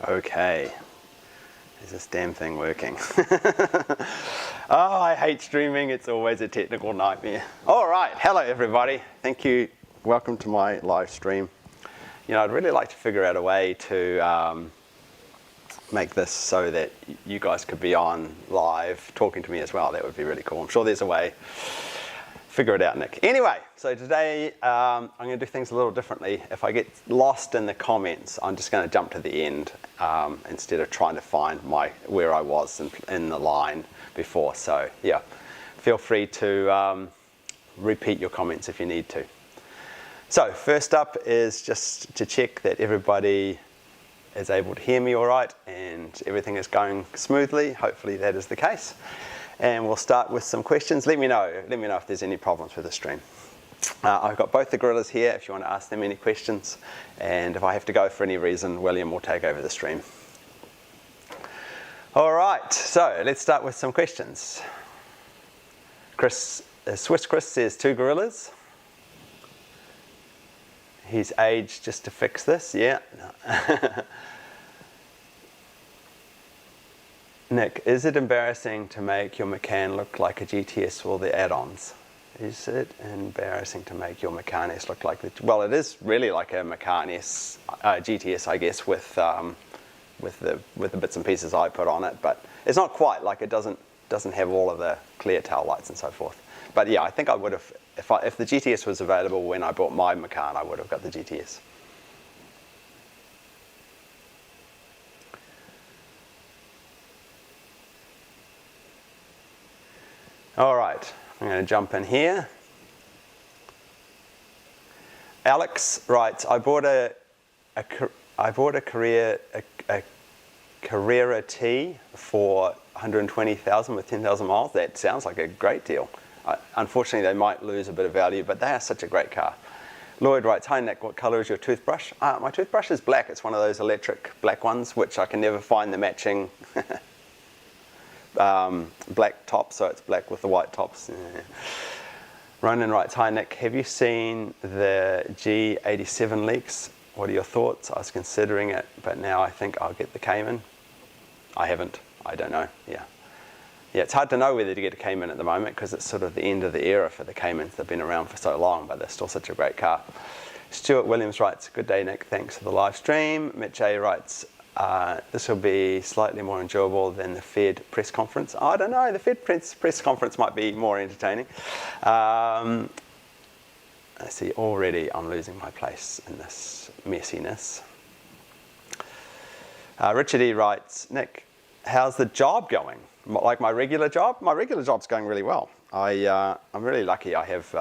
Okay. Is this damn thing working? Oh, I hate streaming. It's always a technical nightmare. All right. Hello, everybody. Thank you. Welcome to my live stream. You know, I'd really like to figure out a way to make this so that you guys could be on live talking to me as well. That would be really cool. I'm sure there's a way. Figure it out, Nick. Anyway, so today I'm going to do things a little differently. If I get lost in the comments, I'm just going to jump to the end instead of trying to find where I was in the line before. So yeah, feel free to repeat your comments if you need to. So first up is just to check that everybody is able to hear me all right and everything is going smoothly. Hopefully that is the case. And we'll start with some questions. Let me know if there's any problems with the stream. I've got both the gorillas here if you want to ask them any questions. And if I have to go for any reason, William will take over the stream. All right, so let's start with some questions. Swiss Chris says 2 gorillas. He's aged just to fix this, yeah. Nick, is it embarrassing to make your Macan look like a GTS with all the add-ons? Is it embarrassing to make your Macan S look like well, it is really like a Macan S, GTS, I guess, with the bits and pieces I put on it, but it's not quite like it doesn't have all of the clear tail lights and so forth. But yeah, I think I would have, if the GTS was available when I bought my Macan, I would have got the GTS. All right, I'm going to jump in here. Alex writes, I bought a Carrera T for 120,000 with 10,000 miles. That sounds like a great deal. Unfortunately, they might lose a bit of value, but they are such a great car. Lloyd writes, hi Nick, what color is your toothbrush? My toothbrush is black. It's one of those electric black ones, which I can never find the matching black top, so it's black with the white tops. Yeah. Ronan writes, hi Nick, have you seen the G87 leaks? What are your thoughts? I was considering it, but now I think I'll get the Cayman. I haven't. I don't know. Yeah, it's hard to know whether to get a Cayman at the moment because it's sort of the end of the era for the Caymans. They've been around for so long, but they're still such a great car. Stuart Williams writes, good day Nick, thanks for the live stream. Mitch A writes, this will be slightly more enjoyable than the Fed press conference. I don't know, the Fed press conference might be more entertaining. I see already I'm losing my place in this messiness. Richard E writes, Nick, how's the job going? Like my regular job? My regular job's going really well. I'm really lucky. I have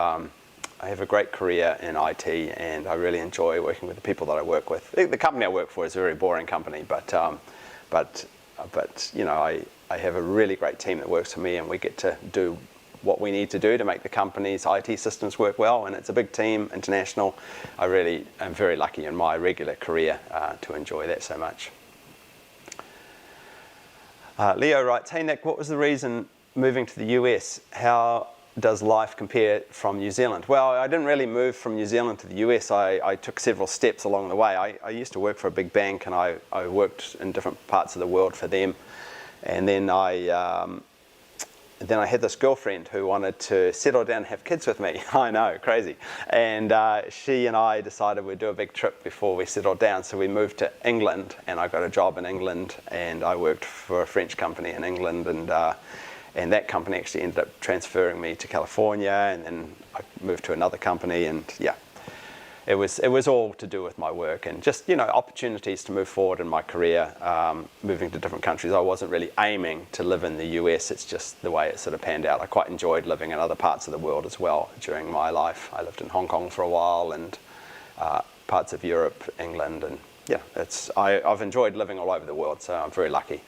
a great career in IT, and I really enjoy working with the people that I work with. The company I work for is a very boring company, but you know, I have a really great team that works for me, and we get to do what we need to do to make the company's IT systems work well, and it's a big team, international. I really am very lucky in my regular career to enjoy that so much. Leo writes, hey Nick, what was the reason moving to the US? How does life compare from New Zealand? Well, I didn't really move from New Zealand to the US. I took several steps along the way. I used to work for a big bank, and I worked in different parts of the world for them. And then I had this girlfriend who wanted to settle down and have kids with me. I know, crazy. And she and I decided we'd do a big trip before we settled down. So we moved to England, and I got a job in England, and I worked for a French company in England, and that company actually ended up transferring me to California, and then I moved to another company, and yeah, it was all to do with my work and just, you know, opportunities to move forward in my career, moving to different countries. I wasn't really aiming to live in the US, it's just the way it sort of panned out. I quite enjoyed living in other parts of the world as well during my life. I lived in Hong Kong for a while, and parts of Europe, England, and yeah, I've enjoyed living all over the world, so I'm very lucky.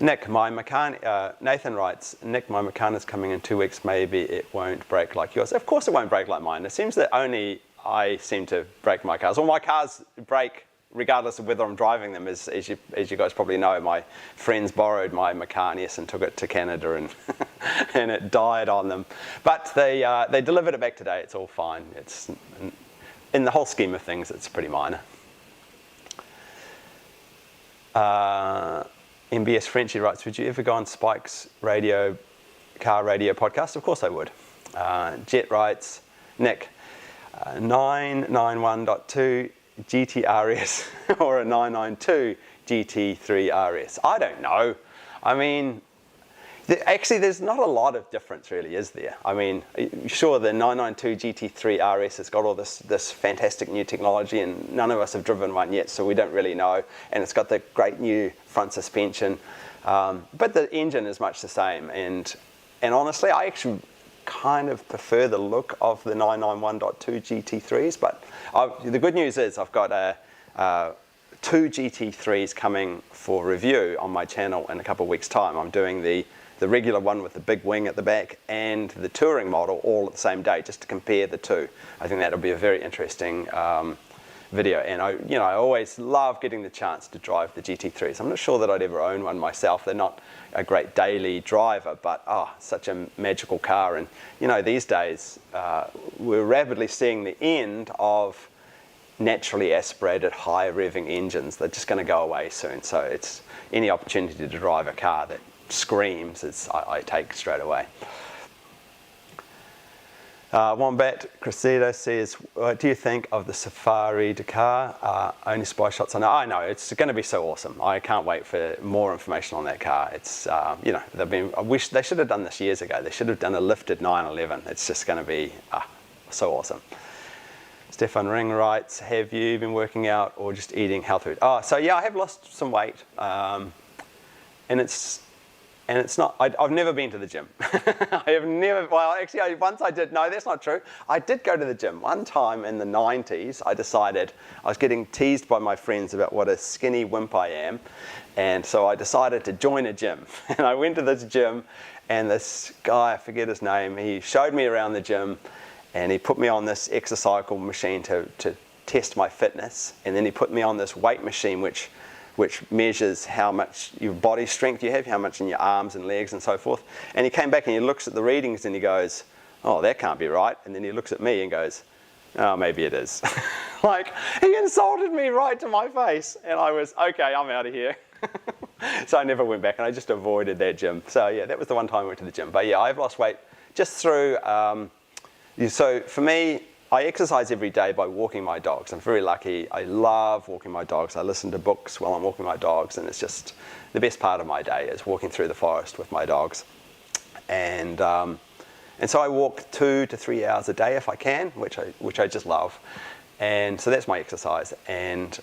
Nick, my Macan, Nathan writes, Nick, my Macan is coming in 2 weeks, maybe it won't break like yours. Of course it won't break like mine. It seems that only I seem to break my cars. All my cars break regardless of whether I'm driving them. As you guys probably know, my friends borrowed my Macan S and took it to Canada, and and it died on them. But they delivered it back today. It's all fine. It's in the whole scheme of things, it's pretty minor. MBS Frenchy writes, would you ever go on Spike's car radio podcast? Of course I would. Jet writes, Nick, 991.2 GTRS or a 992 GT3 RS? I don't know. I mean, actually there's not a lot of difference really, is there? I mean, sure, the 992 GT3 RS has got all this fantastic new technology, and none of us have driven one yet, so we don't really know. And it's got the great new front suspension, but the engine is much the same. And honestly, I actually kind of prefer the look of the 991.2 GT3s, but the good news is I've got two GT3s coming for review on my channel in a couple of weeks' time. I'm doing the regular one with the big wing at the back and the touring model all at the same day, just to compare the two. I think that'll be a very interesting video, and I always love getting the chance to drive the GT3s. I'm not sure that I'd ever own one myself. They're not a great daily driver, but such a magical car. And these days we're rapidly seeing the end of naturally aspirated high revving engines. They're just going to go away soon, so it's any opportunity to drive a car that screams, I take straight away. Wombat Cressida says, what do you think of the Safari Dakar? Only spy shots on it. I know, it's going to be so awesome. I can't wait for more information on that car. It's, I wish they should have done this years ago. They should have done a lifted 911. It's just going to be so awesome. Stefan Ring writes, have you been working out or just eating health food? So yeah, I have lost some weight. And it's not, I've never been to the gym. I have never, well, actually, once I did, no, that's not true. I did go to the gym. One time in the 90s, I decided, I was getting teased by my friends about what a skinny wimp I am. And so I decided to join a gym. And I went to this gym, and this guy, I forget his name, he showed me around the gym, and he put me on this exercycle machine to test my fitness. And then he put me on this weight machine, which measures how much your body strength you have, how much in your arms and legs and so forth. And he came back and he looks at the readings and he goes, oh, that can't be right. And then he looks at me and goes, oh, maybe it is. Like, he insulted me right to my face. And I was, okay, I'm out of here. So I never went back, and I just avoided that gym. So yeah, that was the one time I went to the gym. But yeah, I've lost weight just through, so for me, I exercise every day by walking my dogs. I'm very lucky. I love walking my dogs. I listen to books while I'm walking my dogs, and it's just the best part of my day is walking through the forest with my dogs. And so I walk 2 to 3 hours a day if I can, which I just love. And so that's my exercise. And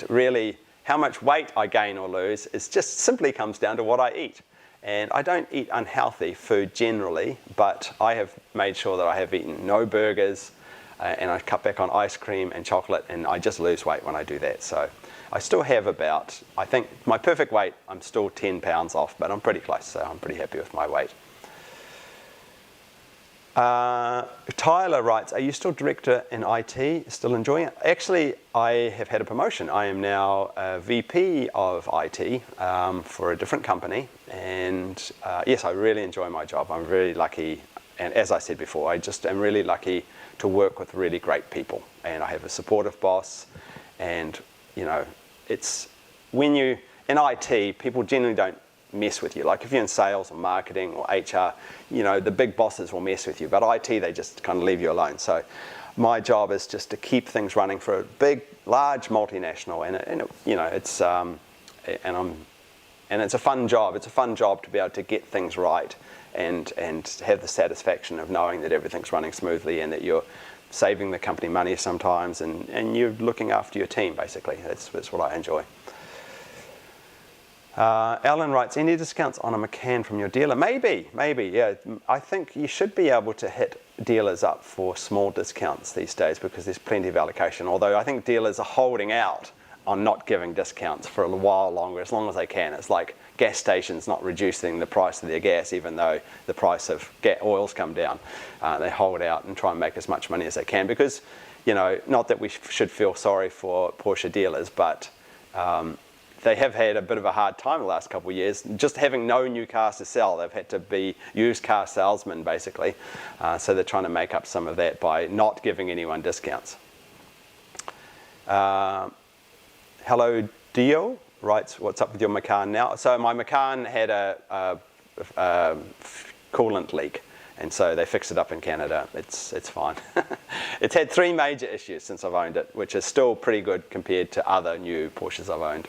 really, how much weight I gain or lose is just simply comes down to what I eat. And I don't eat unhealthy food generally, but I have made sure that I have eaten no burgers, and I cut back on ice cream and chocolate, and I just lose weight when I do that. So I still have about, I think my perfect weight, I'm still 10 pounds off, but I'm pretty close, so I'm pretty happy with my weight. Tyler writes, are you still director in IT, still enjoying it? Actually, I have had a promotion. I am now a VP of IT for a different company. And yes, I really enjoy my job. I'm really lucky. And as I said before, I just am really lucky to work with really great people. And I have a supportive boss. And, it's when you, in IT, people generally don't mess with you. Like if you're in sales or marketing or HR, the big bosses will mess with you. But IT, they just kind of leave you alone. So my job is just to keep things running for a big, large multinational, and it's a fun job. It's a fun job to be able to get things right and have the satisfaction of knowing that everything's running smoothly and that you're saving the company money sometimes and you're looking after your team, basically. That's what I enjoy. Alan writes, any discounts on a Macan from your dealer? Maybe, yeah. I think you should be able to hit dealers up for small discounts these days because there's plenty of allocation, although I think dealers are holding out on not giving discounts for a while longer, as long as they can. It's like gas stations not reducing the price of their gas, even though the price of oil's come down. They hold out and try and make as much money as they can because, you know, not that we should feel sorry for Porsche dealers, but they have had a bit of a hard time the last couple of years. Just having no new cars to sell, they've had to be used car salesmen, basically. So they're trying to make up some of that by not giving anyone discounts. Hello, Dio writes, what's up with your Macan now? So my Macan had a coolant leak, and so they fixed it up in Canada. It's fine. It's had 3 major issues since I've owned it, which is still pretty good compared to other new Porsches I've owned.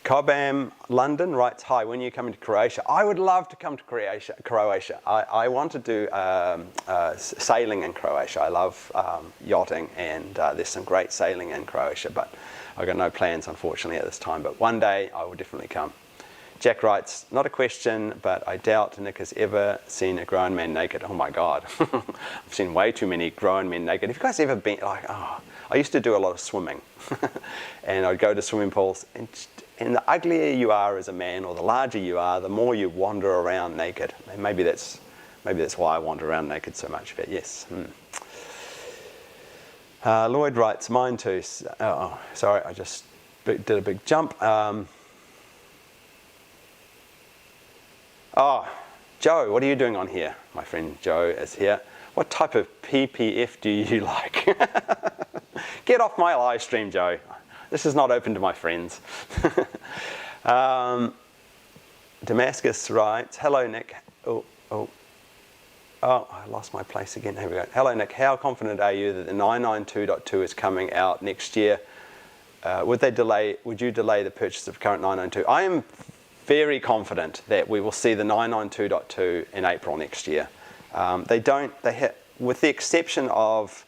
Cobham London writes, hi, when are you coming to Croatia? I would love to come to Croatia. I want to do sailing in Croatia. I love yachting, and there's some great sailing in Croatia, but I've got no plans, unfortunately, at this time. But one day I will definitely come. Jack writes, not a question, but I doubt Nick has ever seen a grown man naked. Oh my God. I've seen way too many grown men naked. Have you guys ever been, like, oh, I used to do a lot of swimming. And I'd go to swimming pools, and the uglier you are as a man, or the larger you are, the more you wander around naked. And maybe that's why I wander around naked so much, but yes. Lloyd writes, mine too. Oh, sorry, I just did a big jump. Oh, Joe, what are you doing on here? My friend Joe is here. What type of PPF do you like? Get off my live stream, Joe. This is not open to my friends. Damascus writes, hello, Nick. Oh, I lost my place again. Here we go. Hello, Nick. How confident are you that the 992.2 is coming out next year? Would you delay the purchase of current 992? I am very confident that we will see the 992.2 in April next year. With the exception of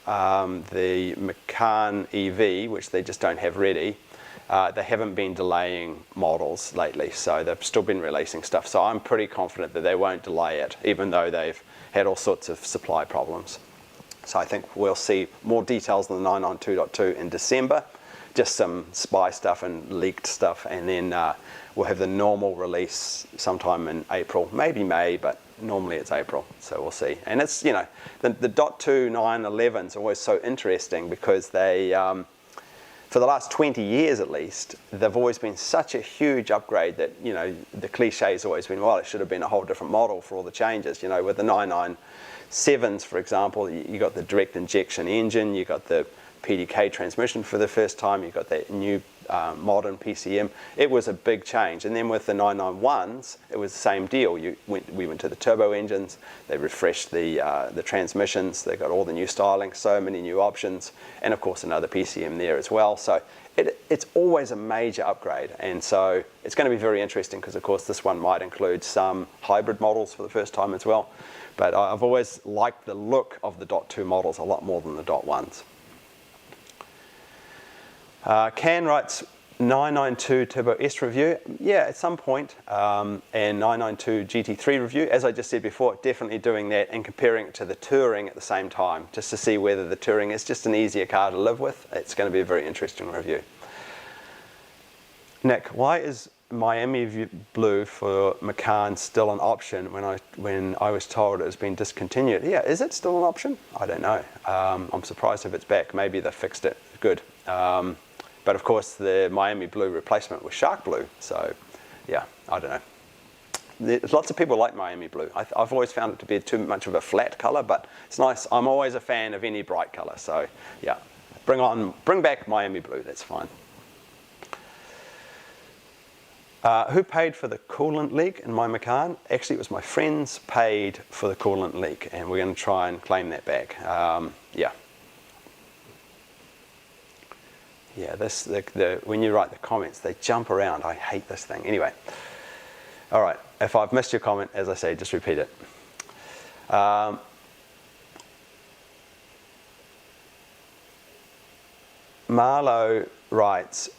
the Macan EV, which they just don't have ready, they haven't been delaying models lately, so they've still been releasing stuff. So I'm pretty confident that they won't delay it, even though they've had all sorts of supply problems. So I think we'll see more details on the 992.2 in December, just some spy stuff and leaked stuff, and then we'll have the normal release sometime in April, maybe May, but normally it's April, so we'll see. And it's, you know, the .2 911 is always so interesting because they, for the last 20 years at least, they've always been such a huge upgrade that, you know, the cliche's always been, well, it should have been a whole different model for all the changes. You know, with the 997s, for example, you got the direct injection engine, you got the PDK transmission for the first time, you got that new modern PCM. It was a big change. And then with the 991s, it was the same deal. We went to the turbo engines, they refreshed the transmissions, they got all the new styling, so many new options, and of course another PCM there as well. So it's always a major upgrade, and so it's going to be very interesting because of course this one might include some hybrid models for the first time as well. But I've always liked the look of the .2 models a lot more than the .1s. Can writes 992 Turbo S review. Yeah, at some point, and 992 GT3 review. As I just said before, definitely doing that and comparing it to the Touring at the same time, just to see whether the Touring is just an easier car to live with. It's going to be a very interesting review. Nick, why is Miami Blue for Macan still an option when I was told it has been discontinued? Yeah, is it still an option? I don't know. I'm surprised if it's back. Maybe they fixed it. Good. But of course the Miami Blue replacement was Shark Blue, so yeah, I don't know. There's lots of people like Miami Blue. I've always found it to be too much of a flat colour, but it's nice. I'm always a fan of any bright colour, so yeah, bring back Miami Blue, that's fine. Who paid for the coolant leak in my Macan? Actually, it was my friends paid for the coolant leak, and we're going to try and claim that back. Yeah. Yeah, when you write the comments, they jump around. I hate this thing. Anyway, all right. If I've missed your comment, as I say, just repeat it. Marlo writes,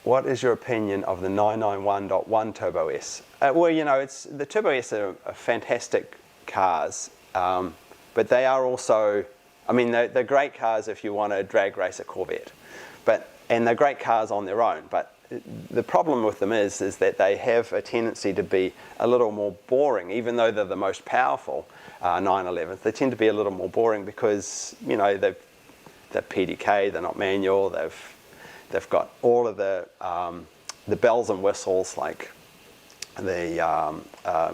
what is your opinion of the 991.1 Turbo S? Well, you know, the Turbo S are fantastic cars, but they are also, I mean, they're great cars if you want to drag race a Corvette. And they're great cars on their own, but the problem with them is that they have a tendency to be a little more boring, even though they're the most powerful 911s. They tend to be a little more boring because, you know, they're PDK, they're not manual, they've got all of the bells and whistles like the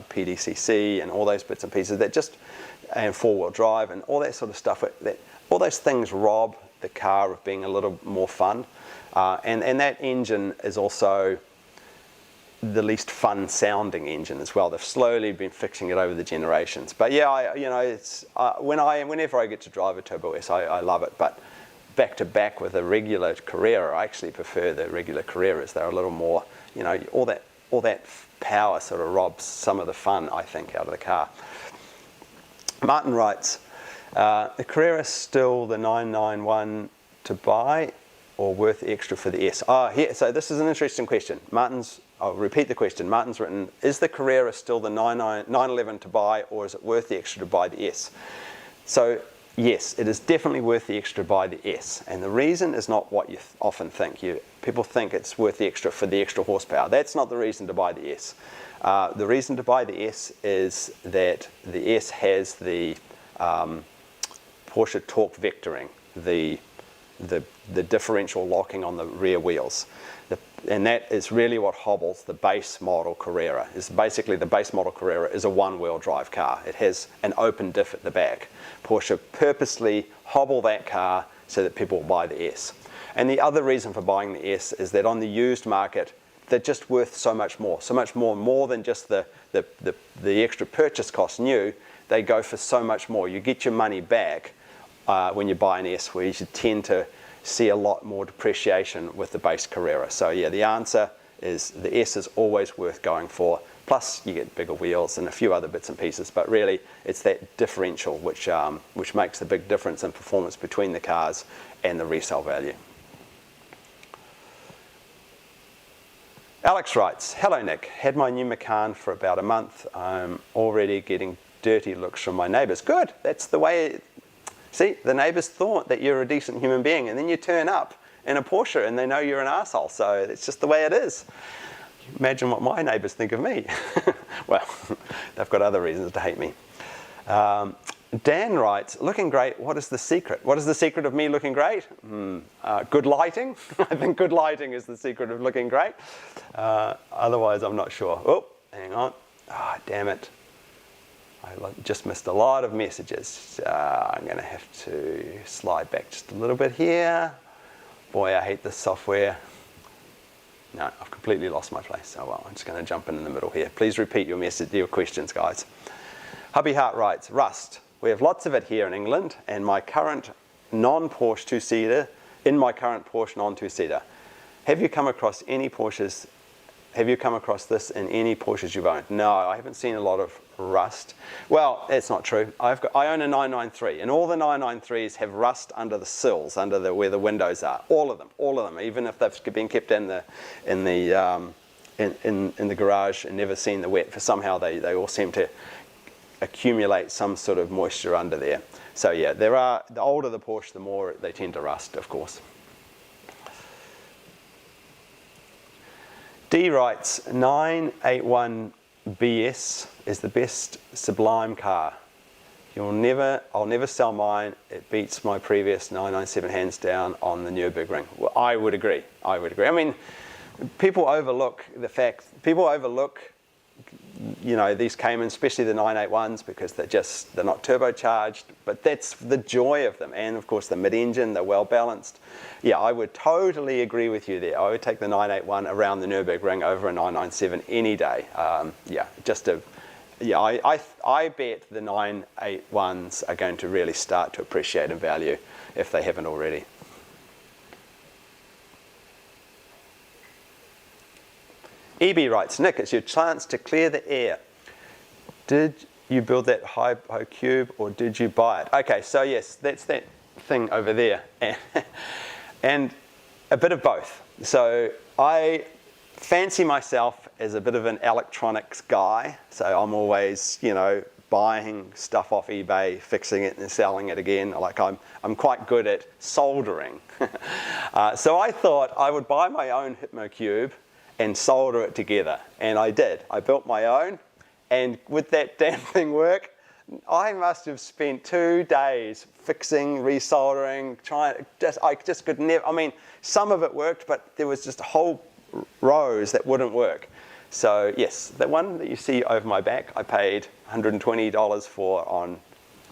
PDCC and all those bits and pieces that just, and four-wheel drive and all that sort of stuff. All those things rob the car of being a little more fun. And that engine is also the least fun sounding engine as well. They've slowly been fixing it over the generations. But yeah, you know, it's whenever I get to drive a Turbo S, I love it. But back to back with a regular Carrera, I actually prefer the regular Carreras. They're a little more, you know, all that power sort of robs some of the fun, I think, out of the car. Martin writes, the Carrera still the 991 to buy or worth the extra for the S? So this is an interesting question. I'll repeat the question. Martin's written, is the Carrera still the 911 to buy, or is it worth the extra to buy the S? So yes, it is definitely worth the extra to buy the S. And the reason is not what you often think. People think it's worth the extra for the extra horsepower. That's not the reason to buy the S. The reason to buy the S is that the S has the Porsche torque vectoring, the differential locking on the rear wheels. And that is really what hobbles the base model Carrera. Basically the base model Carrera is a one-wheel drive car. It has an open diff at the back. Porsche purposely hobble that car so that people will buy the S. And the other reason for buying the S is that on the used market, they're just worth so much more than just the extra purchase cost new. They go for so much more. You get your money back when you buy an S, where you should tend to see a lot more depreciation with the base Carrera. So yeah, the answer is the S is always worth going for. Plus you get bigger wheels and a few other bits and pieces, but really it's that differential which makes the big difference in performance between the cars and the resale value. Alex writes, hello Nick, had my new Macan for about a month. I'm already getting dirty looks from my neighbours. Good, that's the way. See, the neighbours thought that you're a decent human being, and then you turn up in a Porsche and they know you're an arsehole. So it's just the way it is. Imagine what my neighbours think of me. Well, they've got other reasons to hate me. Dan writes, looking great, what is the secret? What is the secret of me looking great? Good lighting. I think good lighting is the secret of looking great. Otherwise, I'm not sure. Oh, hang on. Ah, damn it. I just missed a lot of messages. I'm going to have to slide back just a little bit here. Boy, I hate this software. No, I've completely lost my place. So well, I'm just going to jump in the middle here. Please repeat your questions, guys. Hubby Hart writes, rust. We have lots of it here in England, and my current non-Porsche two-seater, in my current Porsche non-two-seater. Have you come across this in any Porsches you've owned? No, I haven't seen a lot of rust. Well, that's not true. I own a 993, and all the 993s have rust under the sills, where the windows are. All of them, even if they've been kept in the garage and never seen the wet. For somehow they all seem to accumulate some sort of moisture under there. So yeah, the older the Porsche, the more they tend to rust, of course. D writes, 981 BS is the best sublime car. I'll never sell mine. It beats my previous 997 hands down on the Nürburgring. Well, I would agree. I mean, people overlook, you know, these Cayman, especially the 981s, because they're not turbocharged, but that's the joy of them. And of course the mid-engine, they're well balanced. Yeah, I would totally agree with you there. I would take the 981 around the Nürburgring over a 997 any day. I bet the 981s are going to really start to appreciate in value if they haven't already. EB writes, Nick, it's your chance to clear the air. Did you build that Hypno Cube or did you buy it? Okay, so yes, that's that thing over there. And a bit of both. So I fancy myself as a bit of an electronics guy. So I'm always, you know, buying stuff off eBay, fixing it and selling it again. Like I'm quite good at soldering. So I thought I would buy my own Hypno Cube and solder it together. And I did. I built my own. And would that damn thing work? I must have spent 2 days fixing, resoldering, I just could never, I mean, some of it worked, but there was just whole rows that wouldn't work. So yes, the one that you see over my back, I paid $120 for on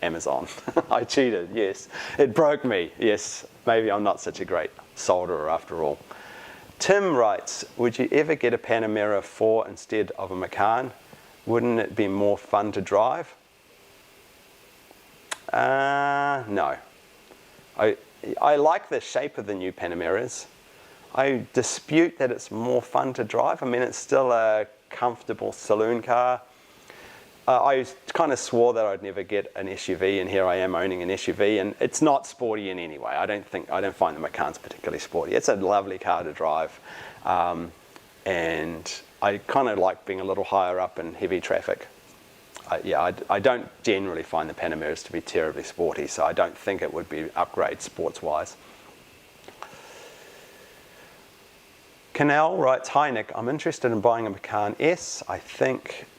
Amazon. I cheated, yes. It broke me, yes. Maybe I'm not such a great solderer after all. Tim writes, would you ever get a Panamera 4 instead of a Macan? Wouldn't it be more fun to drive? No. I like the shape of the new Panameras. I dispute that it's more fun to drive. I mean, it's still a comfortable saloon car. I kind of swore that I'd never get an SUV, and here I am owning an SUV, and it's not sporty in any way. I don't find the Macans particularly sporty. It's a lovely car to drive, and I kind of like being a little higher up in heavy traffic. I don't generally find the Panameras to be terribly sporty, so I don't think it would be upgrade sports-wise. Canal writes, hi Nick, I'm interested in buying a Macan S,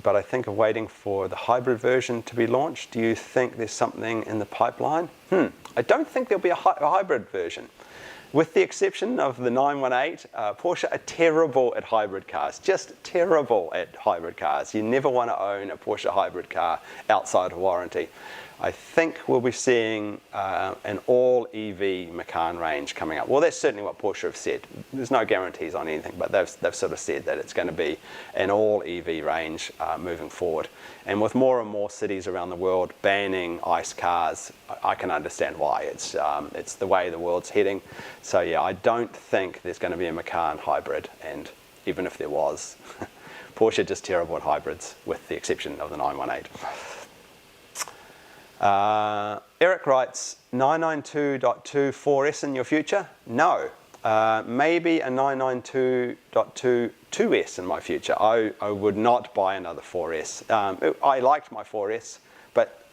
but I think of waiting for the hybrid version to be launched. Do you think there's something in the pipeline? I don't think there'll be a hybrid version. With the exception of the 918, Porsche are terrible at hybrid cars, just terrible at hybrid cars. You never want to own a Porsche hybrid car outside of warranty. I think we'll be seeing an all-EV Macan range coming up. Well, that's certainly what Porsche have said. There's no guarantees on anything, but they've sort of said that it's going to be an all-EV range moving forward. And with more and more cities around the world banning ICE cars, I can understand why. It's the way the world's heading. So yeah, I don't think there's going to be a Macan hybrid, and even if there was, Porsche are just terrible at hybrids, with the exception of the 918. Eric writes, 992.2 4S in your future? No. Maybe a 992.2 2S in my future. I would not buy another 4S. I liked my 4S, but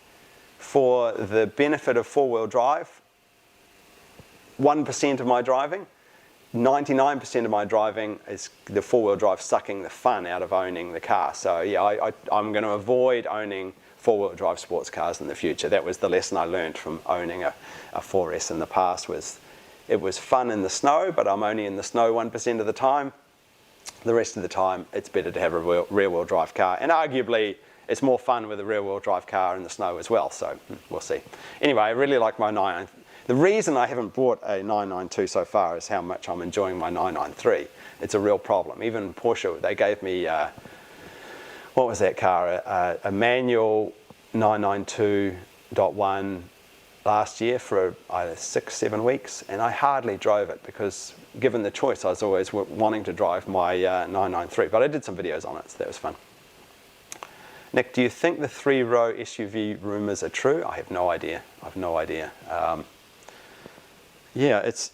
for the benefit of four-wheel drive, 1% of my driving, 99% of my driving is the four-wheel drive sucking the fun out of owning the car. So yeah, I'm going to avoid owning four-wheel drive sports cars in the future. That was the lesson I learned from owning a 4S in the past. It was fun in the snow, but I'm only in the snow 1% of the time. The rest of the time, it's better to have a rear-wheel drive car. And arguably, it's more fun with a rear-wheel drive car in the snow as well, so we'll see. Anyway, I really like my 993. The reason I haven't bought a 992 so far is how much I'm enjoying my 993. It's a real problem. Even Porsche, they gave me, what was that car? A manual 992.1 last year for 6-7 weeks, and I hardly drove it because given the choice, I was always wanting to drive my 993, but I did some videos on it, so that was fun. Nick, do you think the 3-row SUV rumors are true? I have no idea. I have no idea. Yeah, it's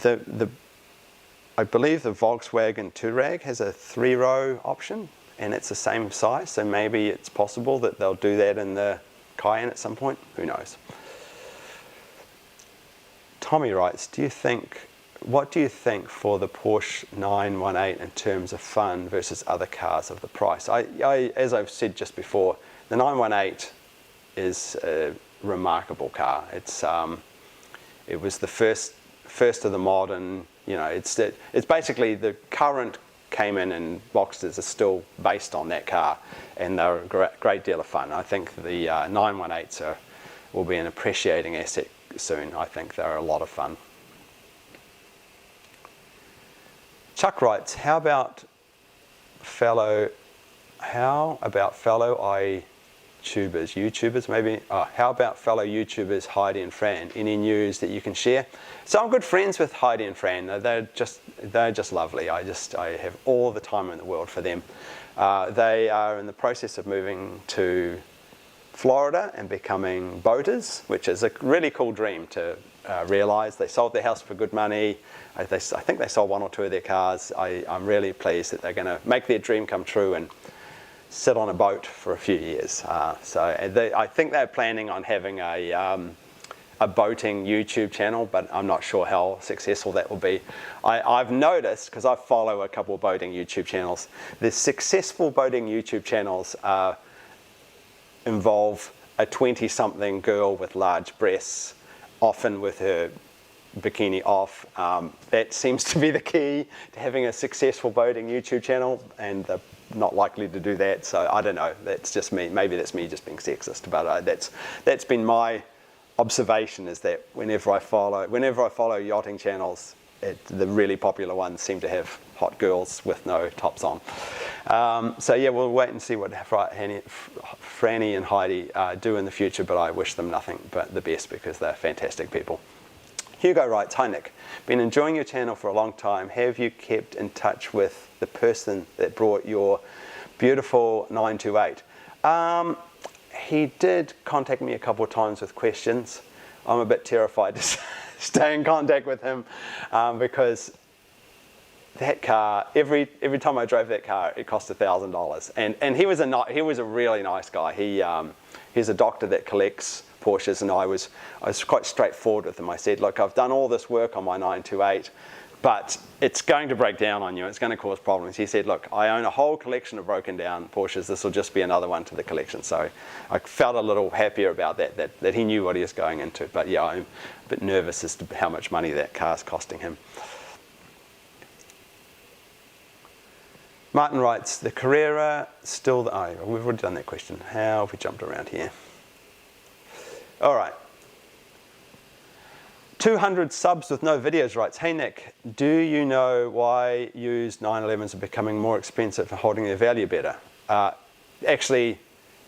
I believe the Volkswagen Touareg has a 3-row option, and it's the same size, so maybe it's possible that they'll do that in the Cayenne at some point. Who knows? Tommy writes, what do you think for the Porsche 918 in terms of fun versus other cars of the price? As I've said just before, the 918 is a remarkable car. It was the first of the modern, you know, it's basically the current Cayman and Boxsters are still based on that car, and they're a great deal of fun. I think the 918s will be an appreciating asset soon. I think they're a lot of fun. Chuck writes, how about fellow YouTubers maybe? How about fellow YouTubers Heidi and Fran? Any news that you can share? So I'm good friends with Heidi and Fran. They're just lovely. I have all the time in the world for them. They are in the process of moving to Florida and becoming boaters, which is a really cool dream to realize. They sold their house for good money. I think they sold 1 or 2 of their cars. I'm really pleased that they're going to make their dream come true and sit on a boat for a few years. I think they're planning on having a boating YouTube channel, but I'm not sure how successful that will be. I've noticed, because I follow a couple of boating YouTube channels, the successful boating YouTube channels involve a 20-something girl with large breasts, often with her bikini off. That seems to be the key to having a successful boating YouTube channel, and they're not likely to do that, so I don't know. That's just me. Maybe that's me just being sexist, but that's been my observation, is that whenever I follow yachting channels, the really popular ones seem to have hot girls with no tops on. So yeah, we'll wait and see what Franny and Heidi do in the future, but I wish them nothing but the best because they're fantastic people. Hugo writes, "Hi Nick, been enjoying your channel for a long time. Have you kept in touch with the person that brought your beautiful 928? He did contact me a couple of times with questions. I'm a bit terrified to stay in contact with him because that car, every time I drove that car, it cost $1,000. And he was a really nice guy. He's a doctor that collects Porsches, and I was quite straightforward with him. I said, look, I've done all this work on my 928, but it's going to break down on you. It's going to cause problems. He said, look, I own a whole collection of broken down Porsches. This will just be another one to the collection. So I felt a little happier about that he knew what he was going into. But yeah, I'm a bit nervous as to how much money that car's costing him. Martin writes, the Carrera still, we've already done that question. How have we jumped around here? All right. 200 subs with no videos writes, hey Nick, do you know why used 911s are becoming more expensive for holding their value better? Actually,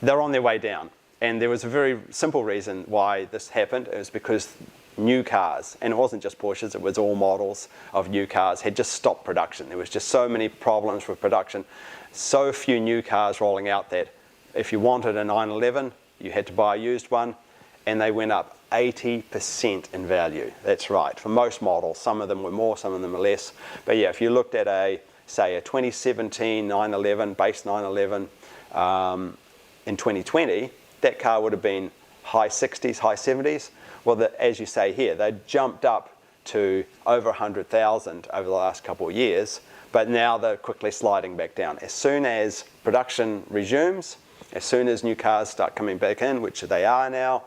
they're on their way down. And there was a very simple reason why this happened. It was because new cars, and it wasn't just Porsches, it was all models of new cars, had just stopped production. There was just so many problems with production. So few new cars rolling out that if you wanted a 911, you had to buy a used one, and they went up 80% in value. That's right, for most models. Some of them were more, some of them were less. But yeah, if you looked at say a 2017 911, base 911 in 2020, that car would have been high 60s, high 70s. Well, as you say here, they jumped up to over 100,000 over the last couple of years, but now they're quickly sliding back down. As soon as production resumes, as soon as new cars start coming back in, which they are now,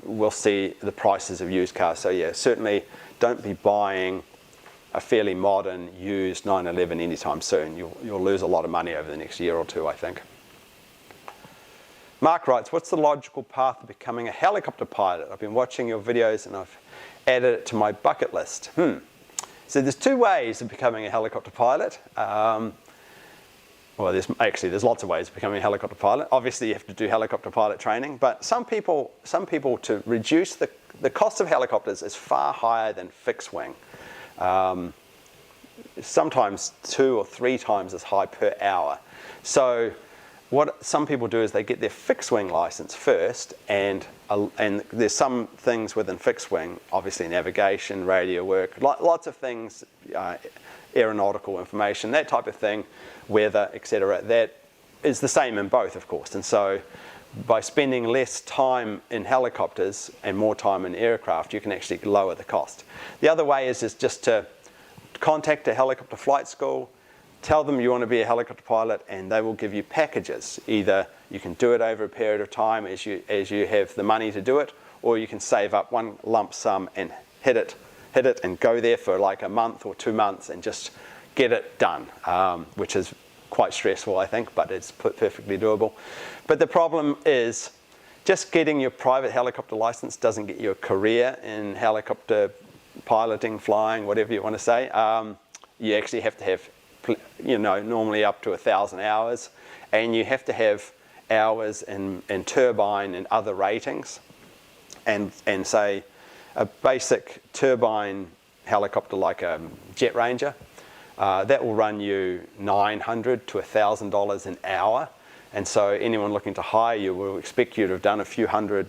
we'll see the prices of used cars. So yeah, certainly don't be buying a fairly modern used 911 anytime soon. You'll lose a lot of money over the next year or two, I think. Mark writes, what's the logical path of becoming a helicopter pilot? I've been watching your videos and I've added it to my bucket list. So there's two ways of becoming a helicopter pilot. Well, there's lots of ways of becoming a helicopter pilot. Obviously, you have to do helicopter pilot training, but some people to reduce the cost of helicopters is far higher than fixed wing. Sometimes 2 or 3 times as high per hour. So what some people do is they get their fixed wing license first, and there's some things within fixed wing, obviously navigation, radio work, lots of things, aeronautical information, that type of thing, weather, etc. That is the same in both, of course. And so by spending less time in helicopters and more time in aircraft, you can actually lower the cost. The other way is just to contact a helicopter flight school, tell them you want to be a helicopter pilot, and they will give you packages. Either you can do it over a period of time as you have the money to do it, or you can save up one lump sum and hit it and go there for like a month or 2 months and just get it done, which is quite stressful, I think, but it's perfectly doable. But the problem is just getting your private helicopter license doesn't get you a career in helicopter piloting, flying, whatever you want to say. You actually have to have, normally up to 1,000 hours, and you have to have hours in turbine and other ratings, and say a basic turbine helicopter like a Jet Ranger, that will run you $900 to $1,000 an hour. And so anyone looking to hire you will expect you to have done a few hundred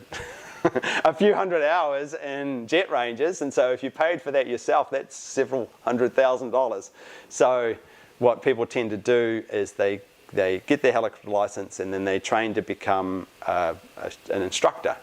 hours in Jet Rangers. And so if you paid for that yourself, that's several $100,000. So what people tend to do is they they get their helicopter license, and then they train to become an instructor,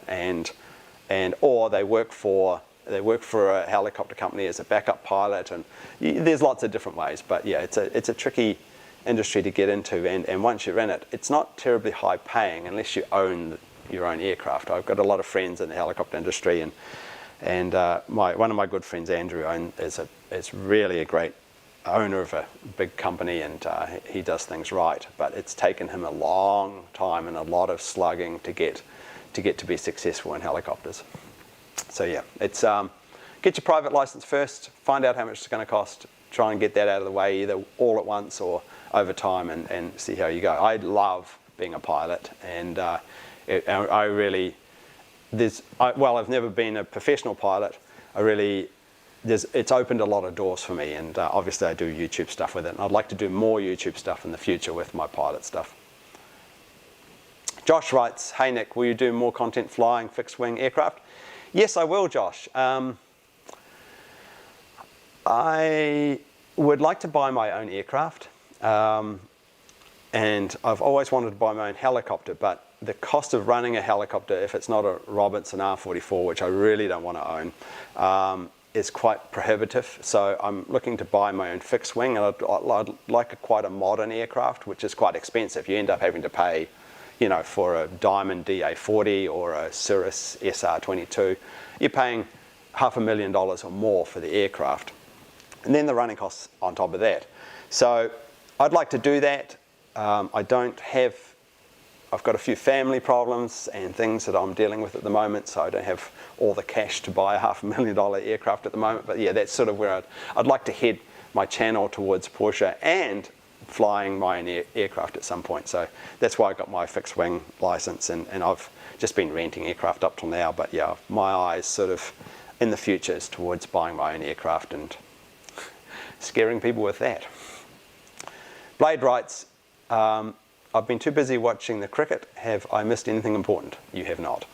or they work for a helicopter company as a backup pilot, and there's lots of different ways. But yeah, it's a tricky industry to get into, and once you're in it, it's not terribly high paying unless you own your own aircraft. I've got a lot of friends in the helicopter industry, and one of my good friends, Andrew, is really a great owner of a big company, and he does things right. But it's taken him a long time and a lot of slugging to get to be successful in helicopters. So yeah, it's get your private license first, find out how much it's going to cost, try and get that out of the way either all at once or over time, and see how you go. I love being a pilot, and I've never been a professional pilot. It's opened a lot of doors for me, and obviously I do YouTube stuff with it, and I'd like to do more YouTube stuff in the future with my pilot stuff. Josh writes, "Hey Nick, will you do more content flying fixed wing aircraft?" Yes, I will, Josh. I would like to buy my own aircraft, and I've always wanted to buy my own helicopter, but the cost of running a helicopter, if it's not a Robertson R44, which I really don't want to own, is quite prohibitive. So I'm looking to buy my own fixed wing, and I'd like quite a modern aircraft, which is quite expensive. You end up having to pay, for a Diamond DA40 or a Cirrus SR22, you're paying $500,000 or more for the aircraft, and then the running costs on top of that. So I'd like to do that. I've got a few family problems and things that I'm dealing with at the moment, so I don't have all the cash to buy a $500,000 aircraft at the moment. But yeah, that's sort of where I'd like to head my channel towards Porsche and flying my own aircraft at some point. So that's why I got my fixed wing license, and I've just been renting aircraft up till now. But yeah, my eyes sort of in the future is towards buying my own aircraft and scaring people with that. Blade writes, "I've been too busy watching the cricket. Have I missed anything important?" You have not.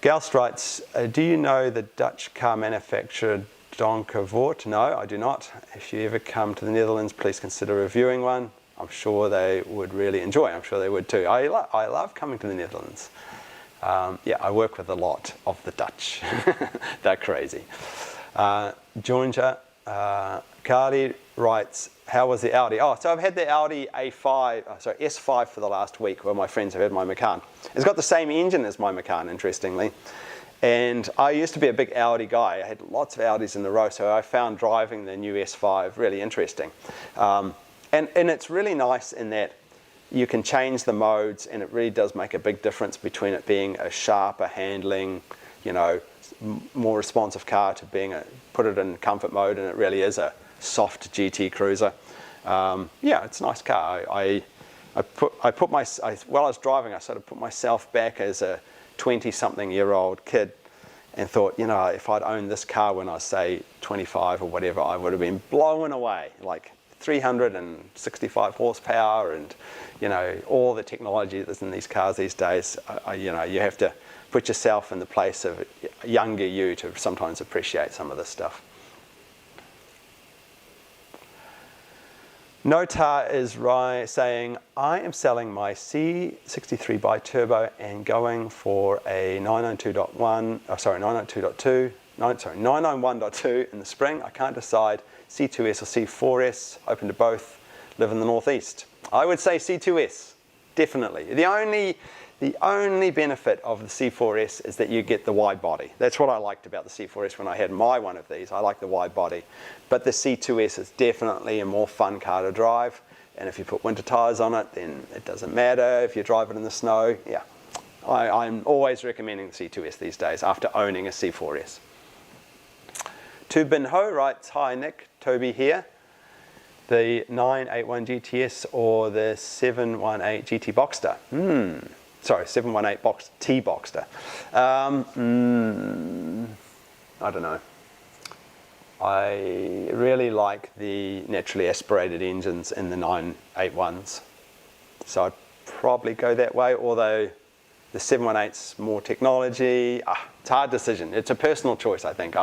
Gaust writes, "Do you know the Dutch car manufacturer Donkervoort?" No, I do not. If you ever come to the Netherlands, please consider reviewing one. I'm sure they would really enjoy. I'm sure they would too. I love coming to the Netherlands. Yeah, I work with a lot of the Dutch. They're crazy. Georgia Cardi writes, "How was the Audi?" Oh, so I've had the Audi S5 for the last week, where my friends have had my Macan. It's got the same engine as my Macan, interestingly. And I used to be a big Audi guy. I had lots of Audis in the row, so I found driving the new S5 really interesting. And it's really nice in that you can change the modes, and it really does make a big difference between it being a sharper handling, more responsive car to put it in comfort mode, and it really is a soft GT cruiser. Yeah, it's a nice car. While I was driving, I sort of put myself back as a 20-something-year-old kid and thought, if I'd owned this car when I was, say, 25 or whatever, I would have been blown away. Like 365 horsepower and, all the technology that's in these cars these days. You have to put yourself in the place of younger you to sometimes appreciate some of this stuff. Notar is saying, "I am selling my C63 bi-turbo and going for a 992.2 in the spring. I can't decide C2S or C4S, open to both, live in the Northeast." I would say C2S, definitely. The only benefit of the C4S is that you get the wide body. That's what I liked about the C4S when I had my one of these. I like the wide body. But the C2S is definitely a more fun car to drive. And if you put winter tires on it, then it doesn't matter if you drive it in the snow. Yeah, I'm always recommending the C2S these days after owning a C4S. Tubin Ho writes, "Hi Nick, Toby here. The 981 GTS or the 718 GT Boxster?" 718 T Boxster. I don't know. I really like the naturally aspirated engines in the 981s. So I'd probably go that way, although the 718's more technology. It's a hard decision. It's a personal choice, I think.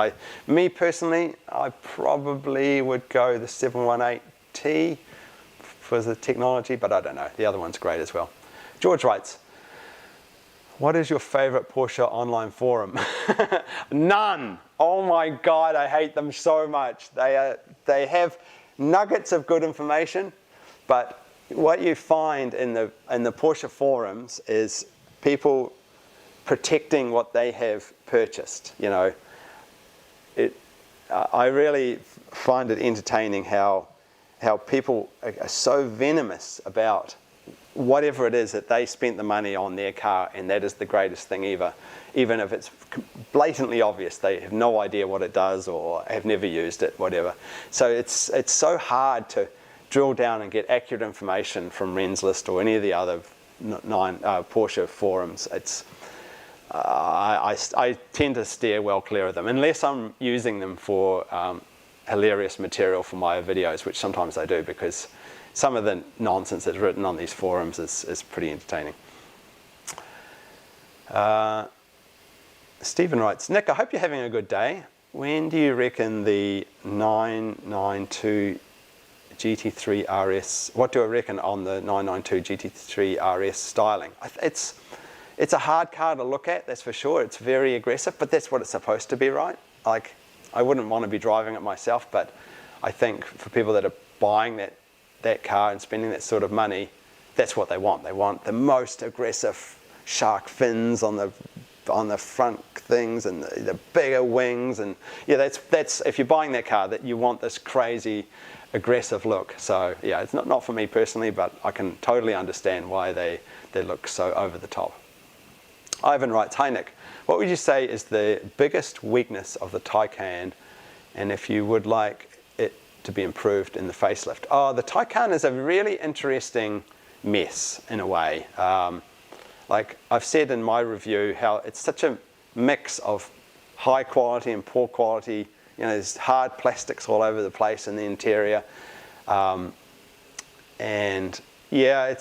Me personally, I probably would go the 718T for the technology, but I don't know. The other one's great as well. George writes, what is your favorite Porsche online forum? None. Oh my God, I hate them so much. They have nuggets of good information, but what you find in the Porsche forums is people protecting what they have purchased. You know, I really find it entertaining how people are so venomous about whatever it is that they spent the money on their car, and that is the greatest thing ever, even if it's blatantly obvious. They have no idea what it does or have never used it, whatever. So it's so hard to drill down and get accurate information from Renslist or any of the other Porsche forums. I tend to steer well clear of them, unless I'm using them for hilarious material for my videos, which sometimes I do, because some of the nonsense that's written on these forums is pretty entertaining. Stephen writes, Nick, I hope you're having a good day. When do you reckon the 992 GT3 RS, what do I reckon on the 992 GT3 RS styling? It's a hard car to look at, that's for sure. It's very aggressive, but that's what it's supposed to be, right? Like, I wouldn't want to be driving it myself, but I think for people that are buying that car and spending that sort of money, that's what they want. They want the most aggressive shark fins on the front things and the bigger wings, and yeah, that's if you're buying that car, that you want this crazy aggressive look. So yeah, it's not for me personally, but I can totally understand why they look so over the top. Ivan writes, hi Nick, what would you say is the biggest weakness of the Taycan, and if you would like it to be improved in the facelift? Oh, the Taycan is a really interesting mess in a way. Like I've said in my review, how it's such a mix of high quality and poor quality. You know, there's hard plastics all over the place in the interior. And yeah,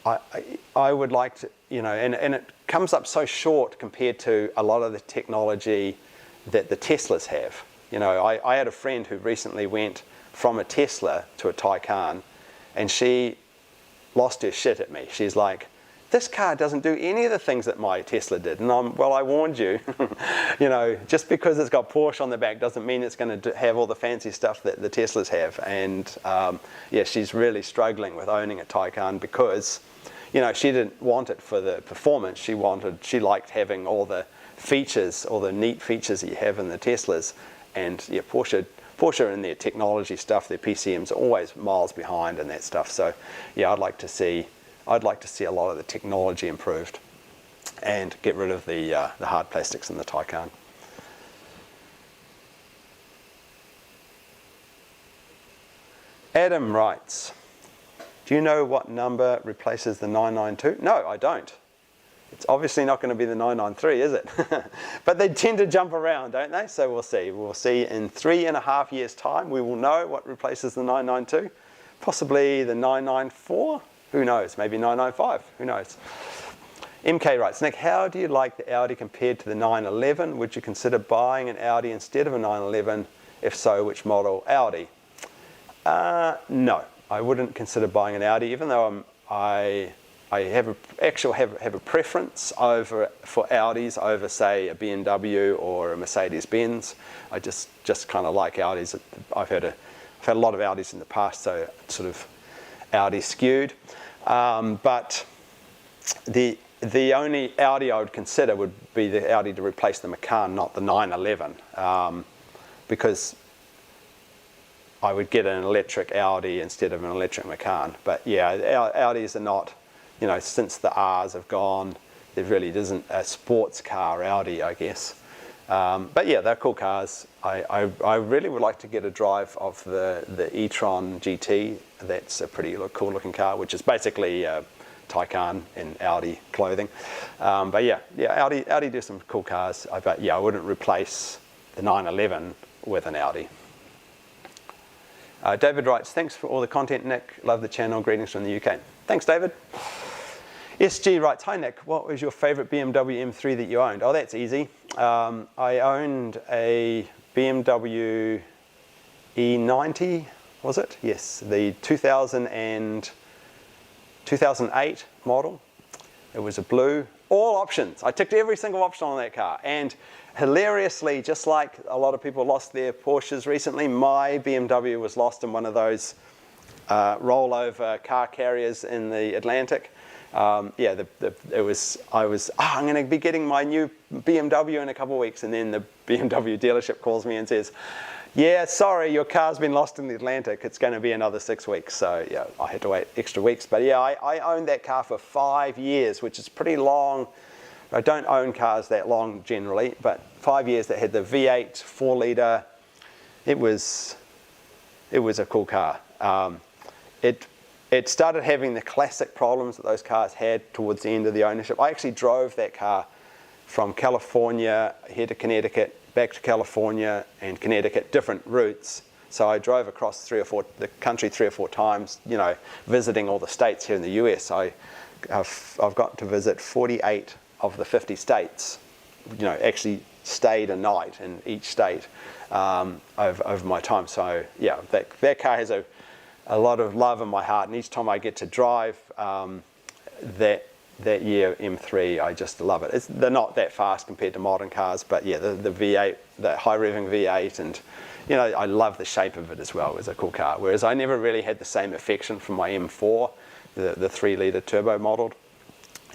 I would like to, you know, and it comes up so short compared to a lot of the technology that the Teslas have. You know, I had a friend who recently went from a Tesla to a Taycan, and she lost her shit at me. She's like, this car doesn't do any of the things that my Tesla did. And well, I warned you. You know, just because it's got Porsche on the back doesn't mean it's going to have all the fancy stuff that the Teslas have. And yeah, she's really struggling with owning a Taycan because, you know, she didn't want it for the performance. She liked having all the features, all the neat features that you have in the Teslas. And yeah, Porsche in their technology stuff, their PCMs are always miles behind in that stuff. So yeah, I'd like to see a lot of the technology improved and get rid of the hard plastics in the Taycan. Adam writes, do you know what number replaces the 992? No, I don't. It's obviously not going to be the 993, is it? But they tend to jump around, don't they? So we'll see. We'll see in 3.5 years' time. We will know what replaces the 992. Possibly the 994. Who knows? Maybe 995. Who knows? MK writes, Nick, how do you like the Audi compared to the 911? Would you consider buying an Audi instead of a 911? If so, which model Audi? No, I wouldn't consider buying an Audi, even though I have a preference for Audis over, say, a BMW or a Mercedes-Benz. I just kind of like Audis. I've had a lot of Audis in the past, so it's sort of Audi skewed. But the only Audi I would consider would be the Audi to replace the Macan, not the 911, because I would get an electric Audi instead of an electric Macan. But yeah, Audis are not, you know, since the R's have gone, there really isn't a sports car Audi, I guess. But yeah, they're cool cars. I really would like to get a drive of the e-tron GT. That's a pretty cool looking car, which is basically Taycan in Audi clothing. But yeah, Audi do some cool cars. But yeah, I wouldn't replace the 911 with an Audi. David writes, thanks for all the content, Nick. Love the channel. Greetings from the UK. Thanks, David. SG writes, hi Nick, what was your favourite BMW M3 that you owned? Oh, that's easy. I owned a BMW E90 was it? Yes, the 2008 model. It was a blue, all options. I ticked every single option on that car. And hilariously, just like a lot of people lost their Porsches recently, my BMW was lost in one of those rollover car carriers in the Atlantic. I'm going to be getting my new BMW in a couple of weeks, and then the BMW dealership calls me and says, yeah, sorry, your car's been lost in the Atlantic. It's going to be another 6 weeks. So yeah, I had to wait extra weeks. But yeah, I owned that car for 5 years, which is pretty long. I don't own cars that long generally, but 5 years that had the V8 4-litre. It was a cool car. It started having the classic problems that those cars had towards the end of the ownership. I actually drove that car from California here to Connecticut, back to California and Connecticut, different routes. So I drove across the country 3 or 4 times, you know, visiting all the states here in the US. I've got to visit 48 of the 50 states, you know, actually stayed a night in each state over my time. So yeah, that car has a lot of love in my heart, and each time I get to drive that year M3, I just love it. They're not that fast compared to modern cars, but yeah, the V8, the high revving V8, and you know, I love the shape of it as well. It was a cool car. Whereas I never really had the same affection for my M4, the 3-litre turbo model.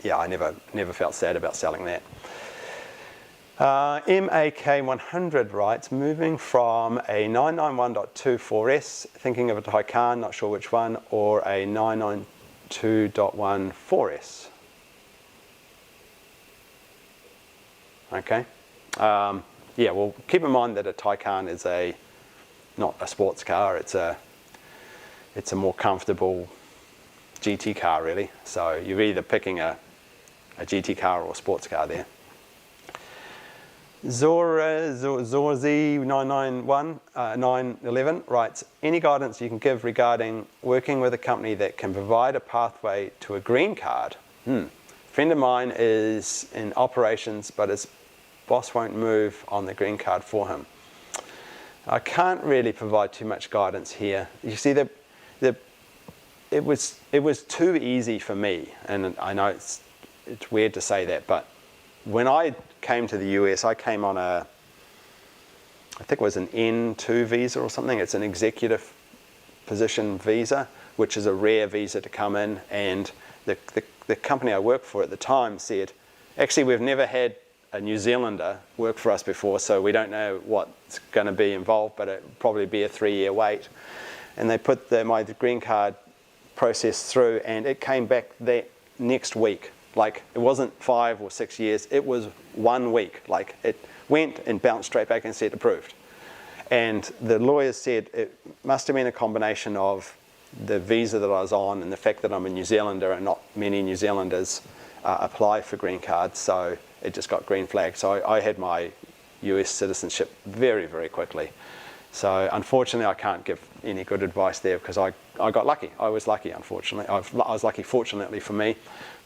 Yeah, I never felt sad about selling that. MAK100 writes, moving from a 991.24S, thinking of a Taycan, not sure which one, or a 992.1 4S. Okay. Yeah, well, keep in mind that a Taycan is not a sports car. It's a more comfortable GT car, really. So you're either picking a GT car or a sports car there. Zorzi911 writes, any guidance you can give regarding working with a company that can provide a pathway to a green card? A friend of mine is in operations, but his boss won't move on the green card for him. I can't really provide too much guidance here. You see, it was too easy for me, and I know it's weird to say that, but when I came to the US, I came on I think it was an N2 visa or something. It's an executive position visa, which is a rare visa to come in. And the company I worked for at the time said, actually, we've never had a New Zealander work for us before, so we don't know what's going to be involved, but it'll probably be a 3-year wait. And they put my green card process through, and it came back that next week. Like, it wasn't 5 or 6 years, it was 1 week. Like, it went and bounced straight back and said approved. And the lawyers said it must have been a combination of the visa that I was on and the fact that I'm a New Zealander, and not many New Zealanders apply for green cards, so it just got green flagged. So I had my US citizenship very, very quickly. So unfortunately, I can't give any good advice there, because I got lucky. I was lucky, unfortunately. I was lucky, fortunately for me.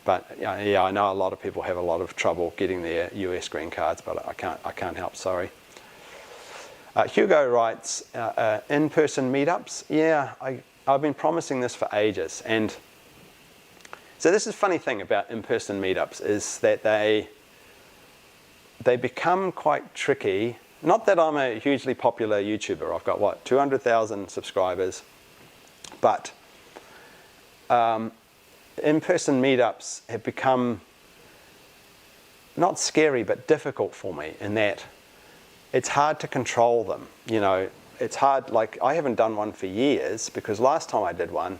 But yeah, I know a lot of people have a lot of trouble getting their US green cards, but I can't help, sorry. Hugo writes, in-person meetups. Yeah, I've been promising this for ages. And so this is a funny thing about in-person meetups, is that they become quite tricky. Not that I'm a hugely popular YouTuber. I've got, what, 200,000 subscribers. But in-person meetups have become not scary, but difficult for me, in that it's hard to control them. You know, it's hard. Like, I haven't done one for years, because last time I did one,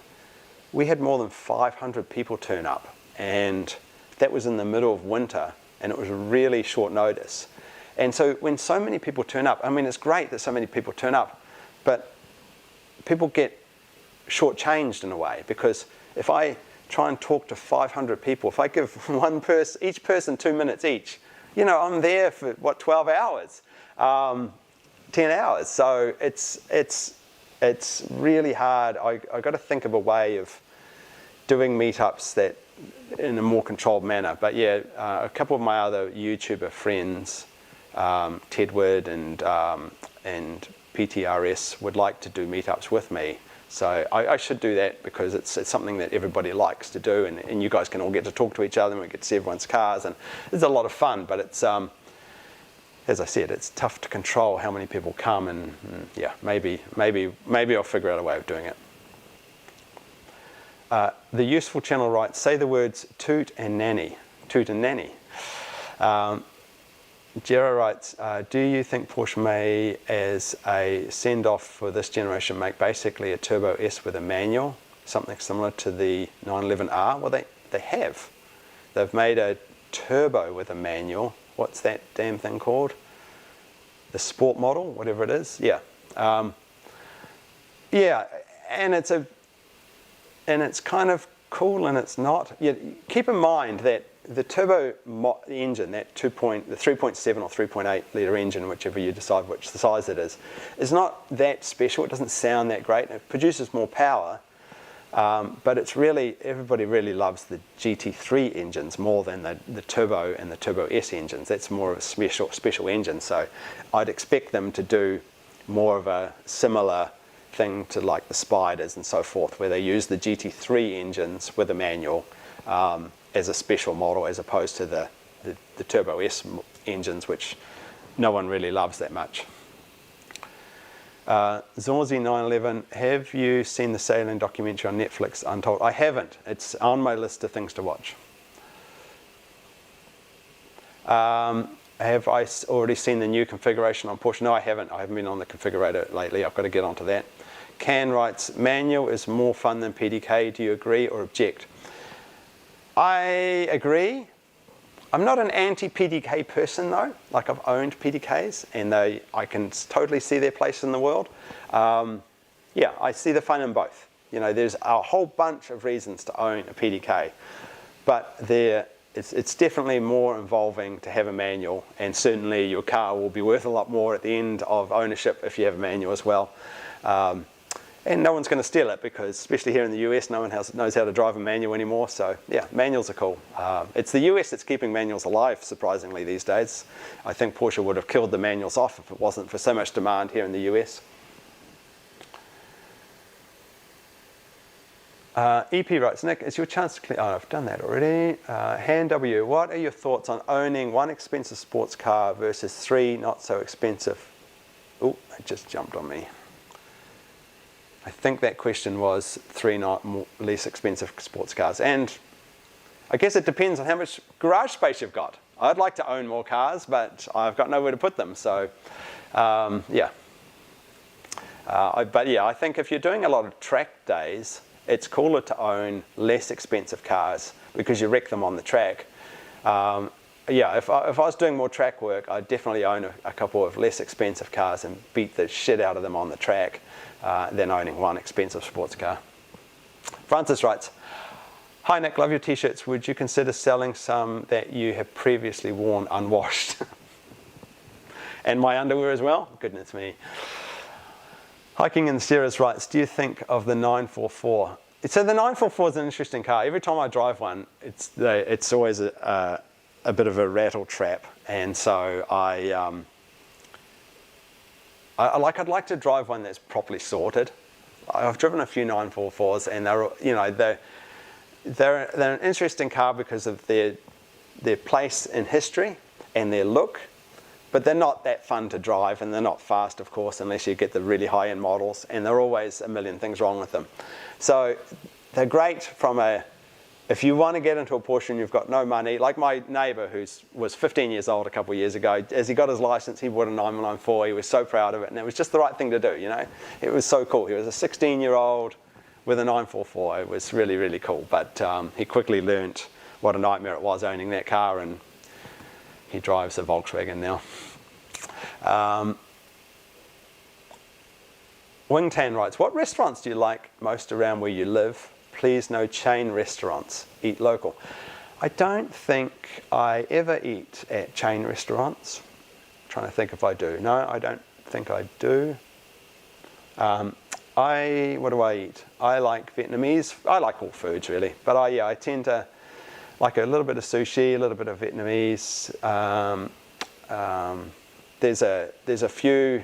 we had more than 500 people turn up, and that was in the middle of winter, and it was really short notice. And so when so many people turn up, I mean, it's great that so many people turn up, but people get shortchanged in a way, because if I try and talk to 500 people, if I give each person 2 minutes each, you know, I'm there for, what, 12 hours, 10 hours. So it's really hard. I got to think of a way of doing meetups that in a more controlled manner. But yeah, a couple of my other YouTuber friends, Tedward and PTRS, would like to do meetups with me. So I should do that because it's something that everybody likes to do, and you guys can all get to talk to each other and we get to see everyone's cars, and it's a lot of fun, but it's, as I said, it's tough to control how many people come, and yeah, maybe I'll figure out a way of doing it. The useful channel writes, say the words toot and nanny. Toot and nanny. Jera writes, do you think Porsche may, as a send-off for this generation, make basically a Turbo S with a manual, something similar to the 911R? Well, they have. They've made a turbo with a manual. What's that damn thing called? The sport model, whatever it is. Yeah. Yeah, and it's kind of cool, and it's not. Yeah, keep in mind that the turbo engine, that the 3.7 or 3.8 litre engine, whichever you decide which size it is not that special. It doesn't sound that great. It produces more power, but it's really, everybody really loves the GT3 engines more than the turbo and the Turbo S engines. That's more of a special engine. So I'd expect them to do more of a similar thing to like the Spyders and so forth, where they use the GT3 engines with a manual as a special model, as opposed to the Turbo S engines, which no one really loves that much. Zorzi 911, have you seen the sailing documentary on Netflix, Untold? I haven't. It's on my list of things to watch. Have I already seen the new configuration on Porsche? No, I haven't. I haven't been on the configurator lately. I've got to get onto that. Can writes, manual is more fun than PDK. Do you agree or object? I agree. I'm not an anti-PDK person though. Like, I've owned PDKs, and I can totally see their place in the world. Yeah, I see the fun in both. You know, there's a whole bunch of reasons to own a PDK, but it's definitely more involving to have a manual, and certainly your car will be worth a lot more at the end of ownership if you have a manual as well. And no one's going to steal it, because especially here in the US, no one knows how to drive a manual anymore. So yeah, manuals are cool. It's the US that's keeping manuals alive, surprisingly, these days. I think Porsche would have killed the manuals off if it wasn't for so much demand here in the US. EP writes, Nick, it's your chance to clear. Oh, I've done that already. Han W, what are your thoughts on owning one expensive sports car versus three not so expensive? Oh, it just jumped on me. I think that question was three less expensive sports cars. And I guess it depends on how much garage space you've got. I'd like to own more cars, but I've got nowhere to put them. So, yeah. But yeah, I think if you're doing a lot of track days, it's cooler to own less expensive cars because you wreck them on the track. Yeah, if I was doing more track work, I'd definitely own a couple of less expensive cars and beat the shit out of them on the track than owning one expensive sports car. Francis writes, hi Nick, love your t-shirts. Would you consider selling some that you have previously worn unwashed? And my underwear as well? Goodness me. Hiking in the Sierras writes, do you think of the 944? So the 944 is an interesting car. Every time I drive one, it's always a bit of a rattle trap, and so I'd like to drive one that's properly sorted. I've driven a few 944s, and they're an interesting car because of their place in history and their look, but they're not that fun to drive, and they're not fast, of course, unless you get the really high-end models, and there are always a million things wrong with them. So they're great from if you want to get into a Porsche and you've got no money, like my neighbour who was 15 years old a couple of years ago, as he got his license, he bought a 994. He was so proud of it, and it was just the right thing to do, you know. It was so cool. He was a 16-year-old with a 944. It was really, really cool. But he quickly learnt what a nightmare it was owning that car, and he drives a Volkswagen now. Wingtan writes, what restaurants do you like most around where you live? Please, no chain restaurants. Eat local. I don't think I ever eat at chain restaurants. I'm trying to think if I do. No, I don't think I do. What do I eat? I like Vietnamese. I like all foods really, but I tend to like a little bit of sushi, a little bit of Vietnamese. There's a few.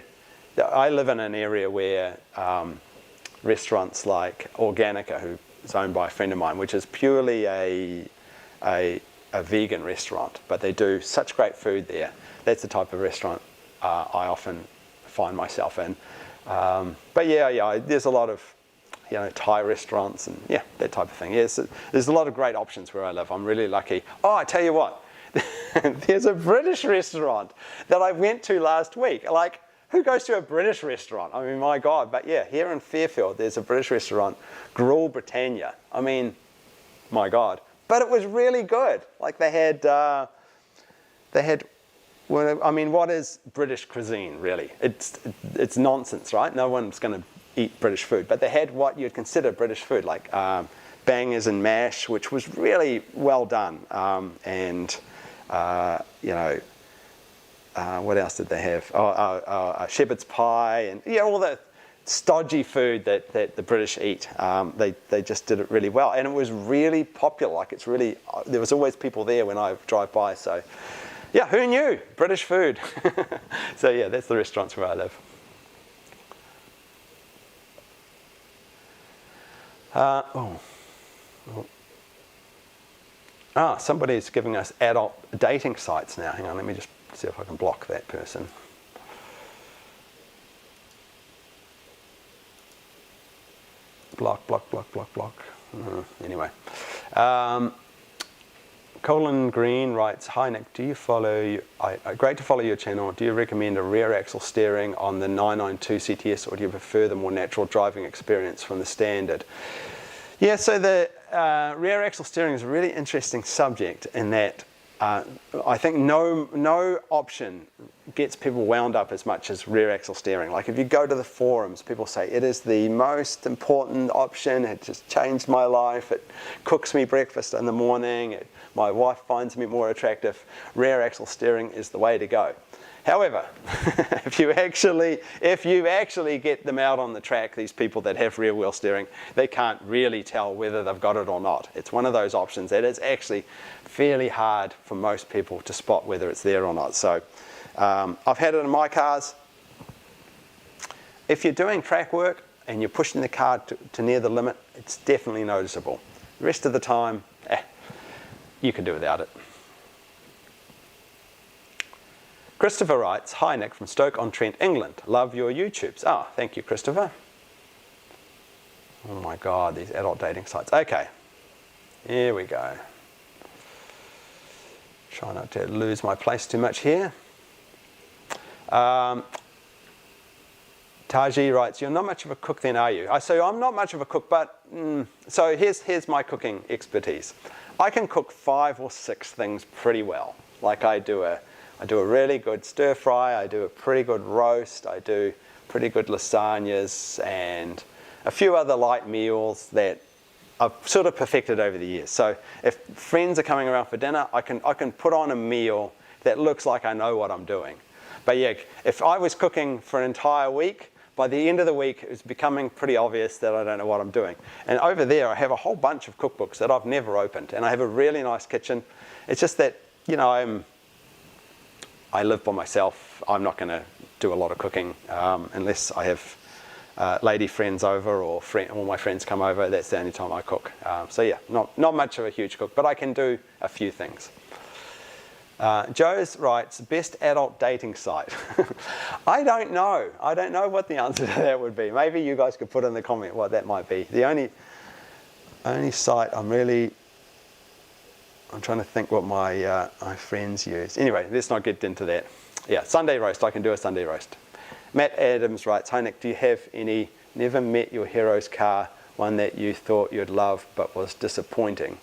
I live in an area where restaurants like Organica, who's owned by a friend of mine, which is purely a vegan restaurant, but they do such great food there. That's the type of restaurant I often find myself in. But yeah, there's a lot of Thai restaurants and that type of thing. Yes, there's a lot of great options where I live. I'm really lucky. Oh, I tell you what, there's a British restaurant that I went to last week. Like, who goes to a British restaurant? I mean, my God. But yeah, here in Fairfield, there's a British restaurant, Gruel Britannia. I mean, my God. But it was really good. Like they had, well, I mean, what is British cuisine, really? It's nonsense, right? No one's going to eat British food. But they had what you'd consider British food, like bangers and mash, which was really well done. What else did they have? Shepherd's pie and all the stodgy food that the British eat. They just did it really well, and it was really popular. Like it's really, there was always people there when I drive by. So yeah, who knew? British food. So yeah, that's the restaurants where I live. Somebody's giving us adult dating sites now. Hang on, let me just see if I can block that person. Block. Anyway. Colin Green writes, "Hi Nick, do you follow, great to follow your channel. Do you recommend a rear axle steering on the 992 CTS, or do you prefer the more natural driving experience from the standard?" Yeah, so the rear axle steering is a really interesting subject in that I think no option gets people wound up as much as rear axle steering. Like if you go to the forums, people say it is the most important option. It just changed my life. It cooks me breakfast in the morning. My wife finds me more attractive. Rear axle steering is the way to go. However, if you actually get them out on the track, these people that have rear wheel steering, they can't really tell whether they've got it or not. It's one of those options that is actually fairly hard for most people to spot whether it's there or not. So I've had it in my cars. If you're doing track work and you're pushing the car to near the limit, it's definitely noticeable. The rest of the time, you can do without it. Christopher writes, "Hi Nick from Stoke-on-Trent, England. Love your YouTubes." Oh, thank you, Christopher. Oh my God, these adult dating sites. Okay, here we go. Try not to lose my place too much here. Taji writes, "You're not much of a cook then, are you?" So I'm not much of a cook, but so here's my cooking expertise. I can cook 5 or 6 things pretty well. Like I do a really good stir fry, I do a pretty good roast, I do pretty good lasagnas, and a few other light meals that I've sort of perfected over the years. So if friends are coming around for dinner, I can put on a meal that looks like I know what I'm doing. But yeah, if I was cooking for an entire week, by the end of the week, it was becoming pretty obvious that I don't know what I'm doing. And over there, I have a whole bunch of cookbooks that I've never opened, and I have a really nice kitchen. It's just that, I live by myself. I'm not going to do a lot of cooking unless I have lady friends over or all my friends come over. That's the only time I cook. So yeah, not much of a huge cook, but I can do a few things. Joe's writes, "Best adult dating site." I don't know. I don't know what the answer to that would be. Maybe you guys could put in the comment what that might be. The only site I'm trying to think what my friends use. Anyway, let's not get into that. Yeah, Sunday roast. I can do a Sunday roast. Matt Adams writes, "Hi Nick, do you have any never met your hero's car, one that you thought you'd love but was disappointing?"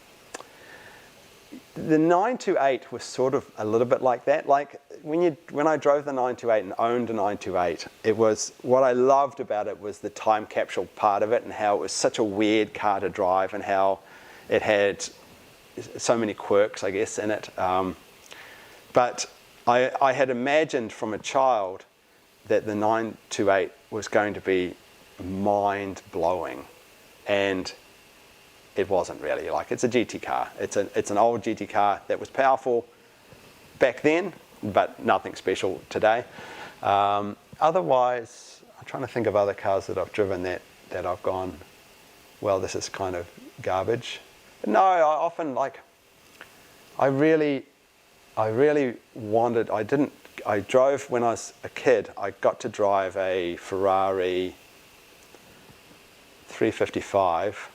The 928 was sort of a little bit like that. Like when I drove the 928 and owned a 928, it was, what I loved about it was the time capsule part of it and how it was such a weird car to drive and how it had so many quirks, I guess, in it. But I had imagined from a child that the 928 was going to be mind-blowing, and it wasn't really. Like, it's a GT car. It's an old GT car that was powerful back then, but nothing special today. Otherwise, I'm trying to think of other cars that I've driven that that I've gone, well, this is kind of garbage. But no, I often like, I really wanted, I drove when I was a kid, I got to drive a Ferrari 355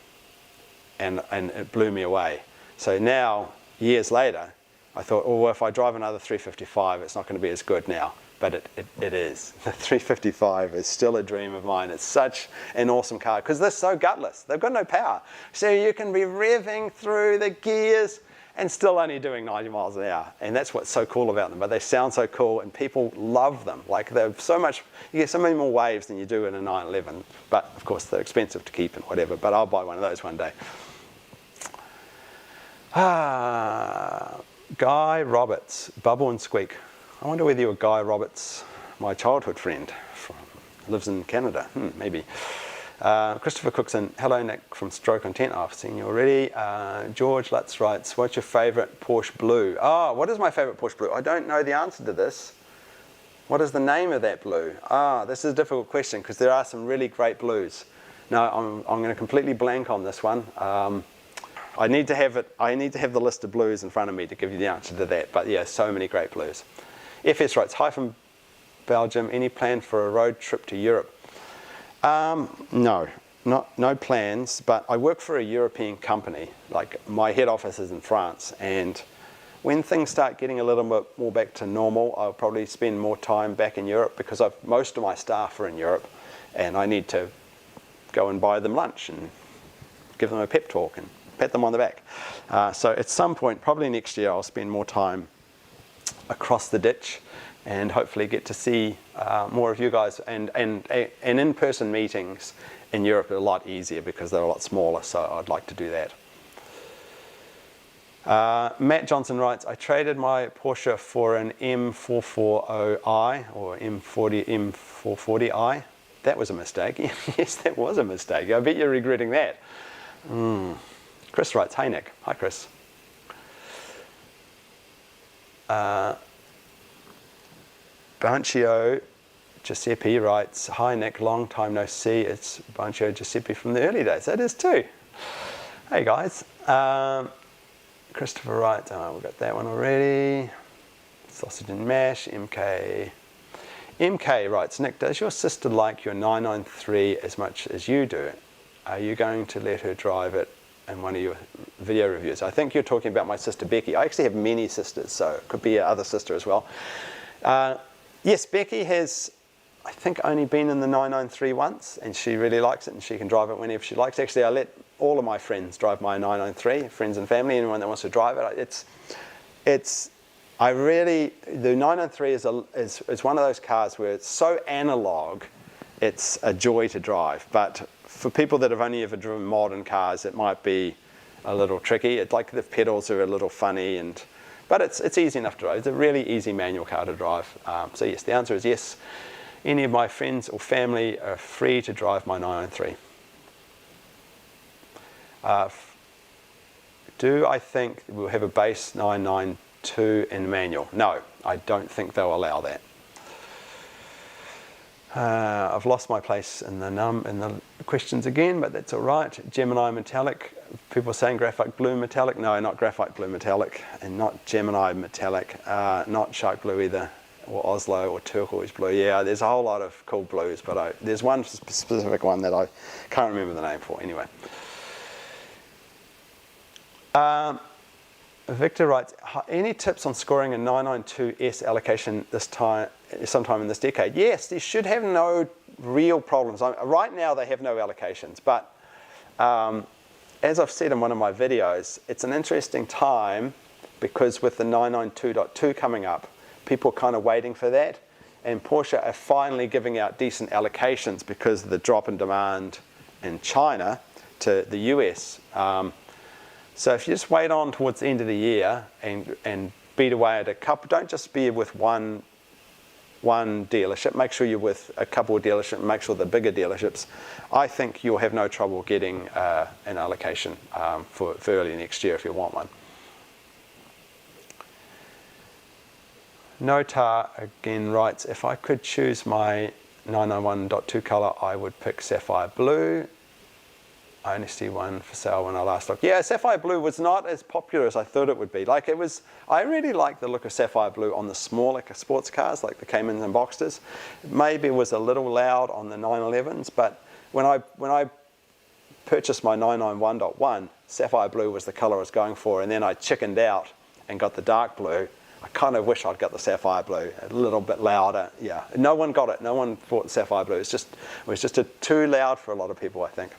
and it blew me away. So now, years later, I thought, oh, well, if I drive another 355, it's not going to be as good now. But it is. The 355 is still a dream of mine. It's such an awesome car because they're so gutless. They've got no power. So you can be revving through the gears and still only doing 90 miles an hour. And that's what's so cool about them. But they sound so cool and people love them. Like they're so much, you get so many more waves than you do in a 911. But of course, they're expensive to keep and whatever. But I'll buy one of those one day. Guy Roberts, Bubble and Squeak. I wonder whether you're Guy Roberts, my childhood friend, lives in Canada, maybe. Christopher Cookson, hello Nick from Stroke Content, I've seen you already. George Lutz writes, what's your favourite Porsche blue? Oh, what is my favourite Porsche blue? I don't know the answer to this. What is the name of that blue? This is a difficult question because there are some really great blues. No, I'm going to completely blank on this one. I need to have the list of blues in front of me to give you the answer to that. But yeah, so many great blues. FS writes, hi from Belgium, any plan for a road trip to Europe? No plans, but I work for a European company. Like my head office is in France, and when things start getting a little bit more back to normal, I'll probably spend more time back in Europe because most of my staff are in Europe, and I need to go and buy them lunch and give them a pep talk and pat them on the back. So at some point, probably next year, I'll spend more time across the ditch and hopefully get to see more of you guys. And in-person meetings in Europe are a lot easier because they're a lot smaller, so I'd like to do that. Matt Johnson writes, I traded my Porsche for an M440i or M440i. That was a mistake. Yes, that was a mistake. I bet you're regretting that. Chris writes, hey Nick. Hi Chris. Bancio Giuseppe writes, hi Nick, long time no see. It's Bancio Giuseppe from the early days. That is too. Hey guys. Christopher writes, oh, we've got that one already. Sausage and mash, MK. MK writes, Nick, does your sister like your 993 as much as you do? Are you going to let her drive it in one of your video reviews? I think you're talking about my sister Becky. I actually have many sisters, so it could be your other sister as well. Yes, Becky has, I think, only been in the 993 once, and she really likes it, and she can drive it whenever she likes. Actually, I let all of my friends drive my 993, friends and family, anyone that wants to drive it. The 993 is one of those cars where it's so analog, it's a joy to drive. But for people that have only ever driven modern cars, it might be a little tricky. It's like the pedals are a little funny, but it's easy enough to drive. It's a really easy manual car to drive. So yes, the answer is yes. Any of my friends or family are free to drive my 993. Do I think we'll have a base 992 in manual? No, I don't think they'll allow that. I've lost my place in the questions again, but that's all right. Gemini metallic. People saying graphite blue metallic. No, not graphite blue metallic, and not Gemini metallic. Not shark blue either, or Oslo, or turquoise blue. Yeah, there's a whole lot of cool blues, but there's one specific one that I can't remember the name for. Anyway. Victor writes, any tips on scoring a 992S allocation sometime in this decade? Yes, they should have no real problems. Right now they have no allocations, but as I've said in one of my videos, it's an interesting time because with the 992.2 coming up, people are kind of waiting for that, and Porsche are finally giving out decent allocations because of the drop in demand in China to the US. So if you just wait on towards the end of the year and beat away at a couple, don't just be with one dealership, make sure you're with a couple of dealerships, make sure they're bigger dealerships. I think you'll have no trouble getting an allocation for early next year if you want one. Notar again writes, if I could choose my 991.2 color, I would pick sapphire blue. I only see one for sale when I last looked. Yeah, sapphire blue was not as popular as I thought it would be. Like it was, I really like the look of sapphire blue on the smaller sports cars like the Caymans and Boxsters. Maybe it was a little loud on the 911s, but when I purchased my 991.1, sapphire blue was the color I was going for, and then I chickened out and got the dark blue. I kind of wish I'd got the sapphire blue, a little bit louder. Yeah, no one got it. No one bought sapphire blue. It was just too loud for a lot of people, I think.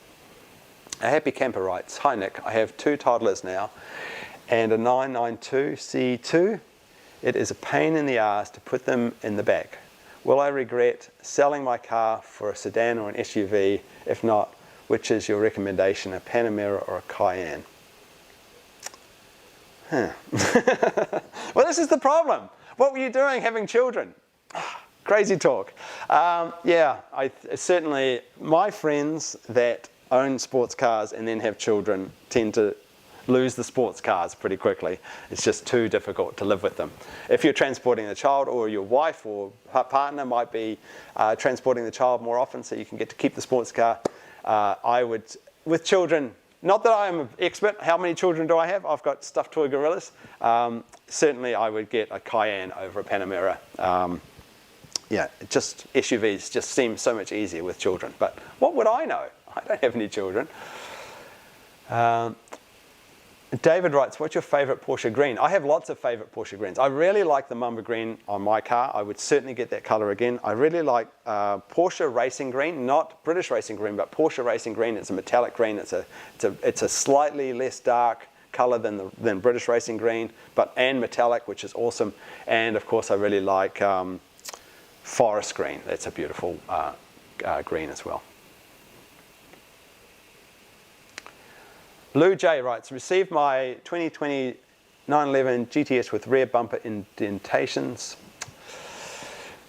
A Happy Camper writes, "Hi Nick, I have 2 toddlers now and a 992 C2. It is a pain in the ass to put them in the back. Will I regret selling my car for a sedan or an SUV? If not, which is your recommendation, a Panamera or a Cayenne?" Huh. Well, this is the problem. What were you doing having children? Crazy talk. Yeah, certainly my friends that own sports cars and then have children tend to lose the sports cars pretty quickly. It's just too difficult to live with them. If you're transporting the child, or your wife or partner might be transporting the child more often so you can get to keep the sports car, I would, with children, not that I'm an expert, how many children do I have? I've got stuffed toy gorillas. Certainly I would get a Cayenne over a Panamera. Yeah, SUVs just seem so much easier with children. But what would I know? I don't have any children. David writes, "What's your favorite Porsche green?" I have lots of favorite Porsche greens. I really like the Mamba green on my car. I would certainly get that color again. I really like Porsche racing green, not British racing green, but Porsche racing green. It's a metallic green. It's a slightly less dark color than British racing green, and metallic, which is awesome. And of course, I really like forest green. That's a beautiful green as well. Lou J writes, "Received my 2020 911 GTS with rear bumper indentations."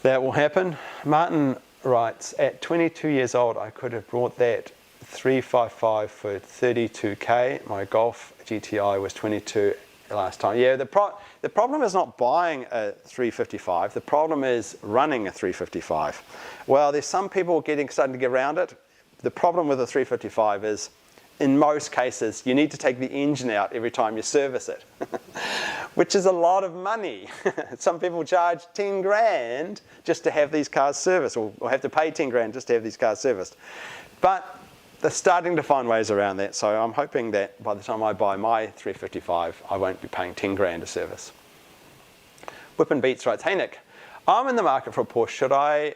That will happen. Martin writes, "At 22 years old, I could have brought that 355 for 32K. My Golf GTI was 22 last time." Yeah, the problem is not buying a 355. The problem is running a 355. Well, there's some people starting to get around it. The problem with a 355 is, in most cases, you need to take the engine out every time you service it, which is a lot of money. Some people charge 10 grand just to have these cars serviced, or have to pay 10 grand just to have these cars serviced. But they're starting to find ways around that, so I'm hoping that by the time I buy my 355, I won't be paying 10 grand to service. Whippin' Beats writes, "Hey Nick, I'm in the market for a Porsche. Should I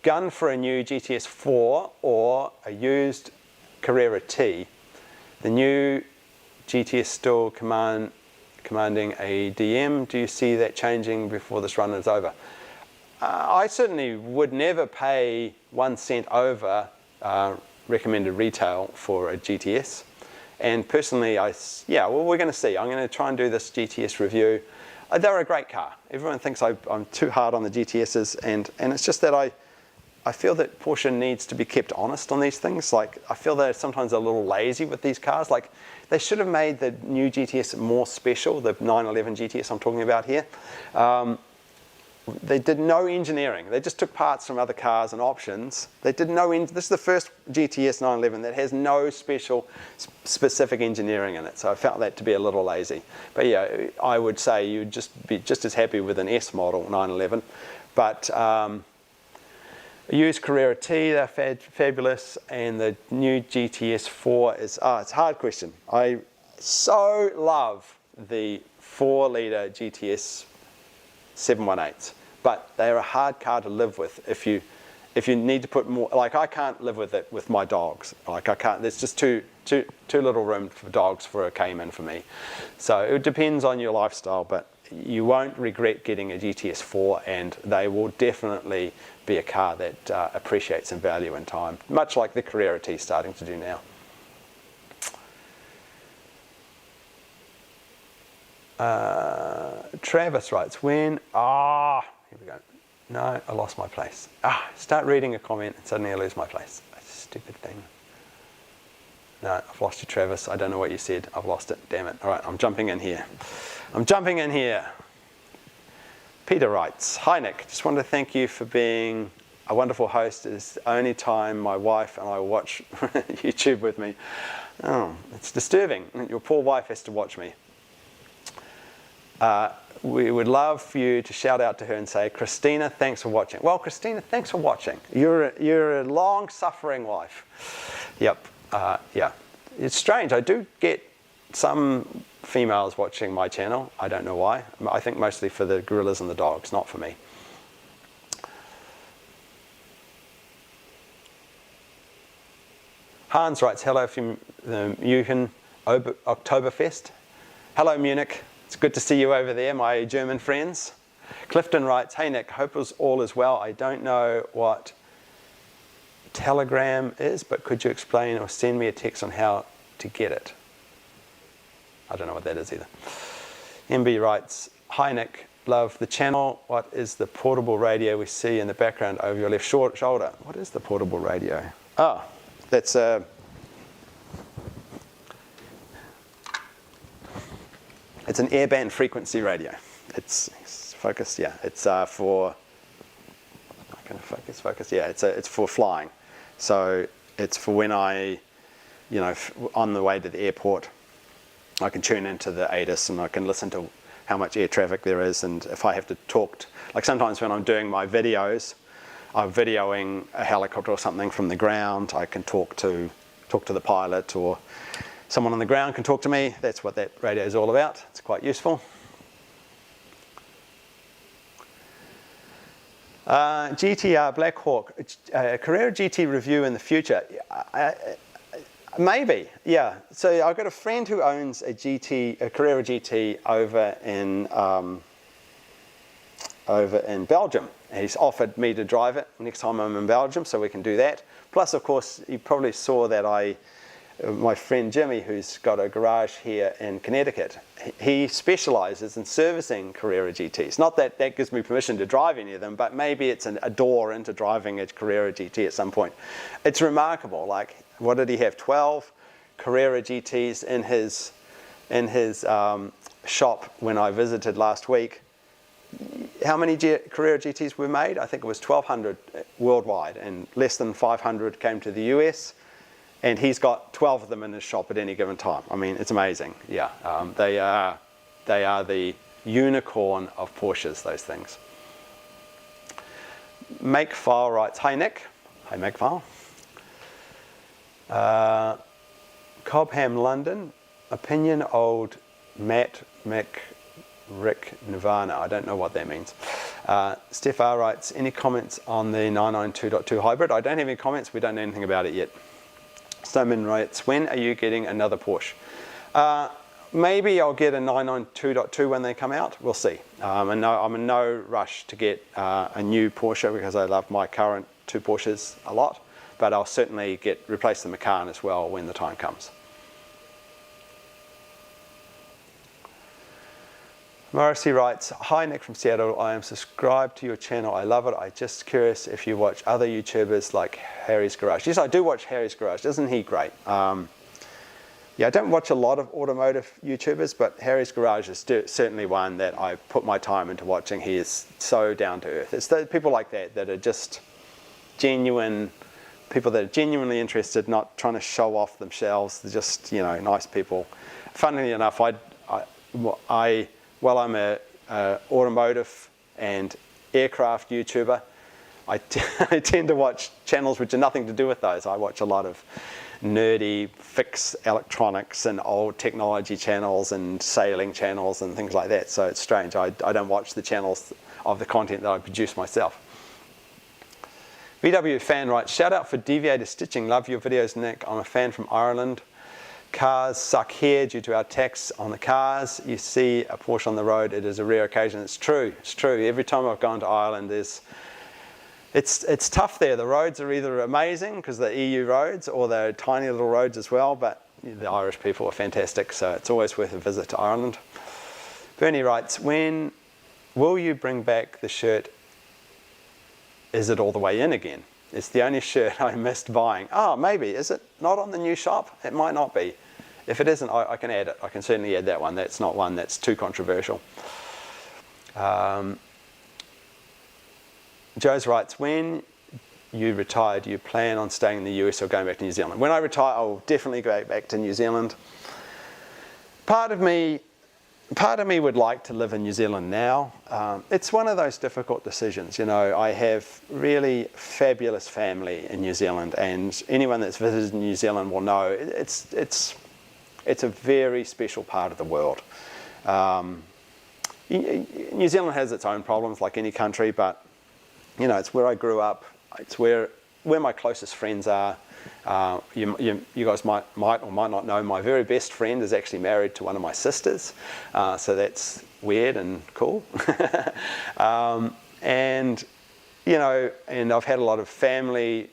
gun for a new GTS 4 or a used Carrera T? The new GTS still commanding a DM. Do you see that changing before this run is over?" I certainly would never pay 1 cent over recommended retail for a GTS. And personally, well, we're going to see. I'm going to try and do this GTS review. They're a great car. Everyone thinks I'm too hard on the GTSs, and it's just that I feel that Porsche needs to be kept honest on these things. Like, I feel they're sometimes a little lazy with these cars. Like, they should have made the new GTS more special, the 911 GTS I'm talking about here. They did no engineering. They just took parts from other cars and options. They did this is the first GTS 911 that has no specific engineering in it. So I felt that to be a little lazy. But yeah, I would say you'd just be just as happy with an S model 911. But a used Carrera T, they're fabulous, and the new GTS 4 is, it's a hard question. I so love the 4-litre GTS 718s, but they're a hard car to live with if you need to put more, like I can't live with it with my dogs. Like I can't, there's just too little room for dogs for a Cayman for me. So it depends on your lifestyle, but you won't regret getting a GTS 4, and they will definitely be a car that appreciates in value and time, much like the Carrera T is starting to do now. Travis writes, here we go. No, I lost my place. Start reading a comment and suddenly I lose my place. That's a stupid thing. No, I've lost you, Travis. I don't know what you said. I've lost it. Damn it. All right, I'm jumping in here. Peter writes, "Hi Nick, just wanted to thank you for being a wonderful host. It's the only time my wife and I watch YouTube with me. Oh, it's disturbing. Your poor wife has to watch me. We would love for you to shout out to her and say, Christina, thanks for watching. Well, Christina, thanks for watching. You're a long-suffering wife. Yep, yeah. It's strange. I do get some females watching my channel. I don't know why. I think mostly for the gorillas and the dogs, not for me. Hans writes, hello from Munich Oktoberfest. Hello, Munich. It's good to see you over there, my German friends. Clifton writes, hey Nick, hope all is well. I don't know what Telegram is, but could you explain or send me a text on how to get it? I don't know what that is either. MB writes, hi Nick, love the channel. What is the portable radio we see in the background over your left shoulder? What is the portable radio? Oh, that's it's an airband frequency radio. It's focused, yeah. It's for, I'm going to focus, yeah. It's for flying. So it's for when I, on the way to the airport, I can tune into the ATIS and I can listen to how much air traffic there is. And if I have to talk, like sometimes when I'm doing my videos, I'm videoing a helicopter or something from the ground, I can talk to the pilot, or someone on the ground can talk to me. That's what that radio is all about. It's quite useful. GTR Black Hawk, Carrera GT review in the future. Maybe, yeah. So I've got a friend who owns a Carrera GT over in Belgium. He's offered me to drive it next time I'm in Belgium, so we can do that. Plus, of course, you probably saw that my friend Jimmy, who's got a garage here in Connecticut, he specializes in servicing Carrera GTs. Not that that gives me permission to drive any of them, but maybe it's a door into driving a Carrera GT at some point. It's remarkable. Like, what did he have? 12 Carrera GTs in his shop when I visited last week. How many Carrera GTs were made? I think it was 1,200 worldwide, and less than 500 came to the US. And he's got 12 of them in his shop at any given time. I mean, it's amazing. Yeah, they are the unicorn of Porsches, those things. Makefile writes, hi Nick. Hi Makefile. Cobham, London. Opinion old Matt Rick Nirvana. I don't know what that means. Steph R writes, any comments on the 992.2 hybrid? I don't have any comments. We don't know anything about it yet. Stoneman writes, when are you getting another Porsche? Maybe I'll get a 992.2 when they come out. We'll see. I'm in no rush to get a new Porsche because I love my current two Porsches a lot. But I'll certainly replace the Macan as well when the time comes. Morrissey writes, hi Nick from Seattle, I am subscribed to your channel, I love it. I'm just curious if you watch other YouTubers like Harry's Garage. Yes, I do watch Harry's Garage, isn't he great? Yeah, I don't watch a lot of automotive YouTubers, but Harry's Garage is certainly one that I put my time into watching. He is so down to earth. It's the people like that are just genuine, people that are genuinely interested, not trying to show off themselves. They're just, nice people. Funnily enough, while I'm a automotive and aircraft YouTuber, I tend to watch channels which are nothing to do with those. I watch a lot of nerdy fix electronics and old technology channels and sailing channels and things like that. So it's strange. I don't watch the channels of the content that I produce myself. VW fan writes, shout out for deviator stitching. Love your videos, Nick. I'm a fan from Ireland. Cars suck here due to our tax on the cars. You see a Porsche on the road, it is a rare occasion. It's true, it's true. Every time I've gone to Ireland, it's tough there. The roads are either amazing because they're EU roads, or they're tiny little roads as well, but the Irish people are fantastic, so it's always worth a visit to Ireland. Bernie writes, when will you bring back the shirt, is it all the way in again? It's the only shirt I missed buying. Oh, maybe. Is it not on the new shop? It might not be. If it isn't, I can add it. I can certainly add that one. That's not one that's too controversial. Joe's writes, when you retire, do you plan on staying in the US or going back to New Zealand? When I retire, I'll definitely go back to New Zealand. Part of me would like to live in New Zealand now. It's one of those difficult decisions. You know, I have really fabulous family in New Zealand, and anyone that's visited New Zealand will know it's a very special part of the world. New Zealand has its own problems like any country, but you know, it's where I grew up. It's where my closest friends are. You guys might or might not know, my very best friend is actually married to one of my sisters, so that's weird and cool. And you know, and I've had a lot of family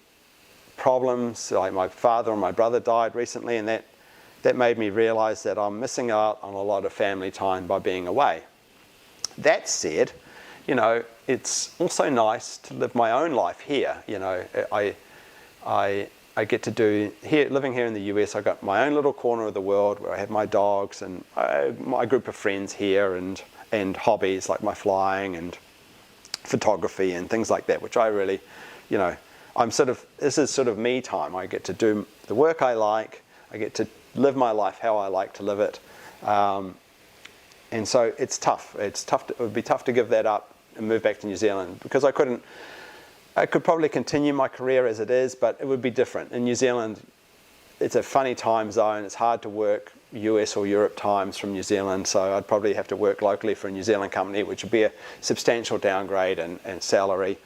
problems, like my father and my brother died recently, and that made me realize that I'm missing out on a lot of family time by being away. That said, you know, it's also nice to live my own life here. You know, I get to do here, living here in the US, I got my own little corner of the world where I have my dogs and my group of friends here, and hobbies like my flying and photography and things like that, which I really, you know, this is sort of me time. I get to do the work I like. I get to live my life how I like to live it. And so it's tough. It would be tough to give that up and move back to New Zealand, because I could probably continue my career as it is, but it would be different. In New Zealand, it's a funny time zone. It's hard to work US or Europe times from New Zealand, so I'd probably have to work locally for a New Zealand company, which would be a substantial downgrade and salary.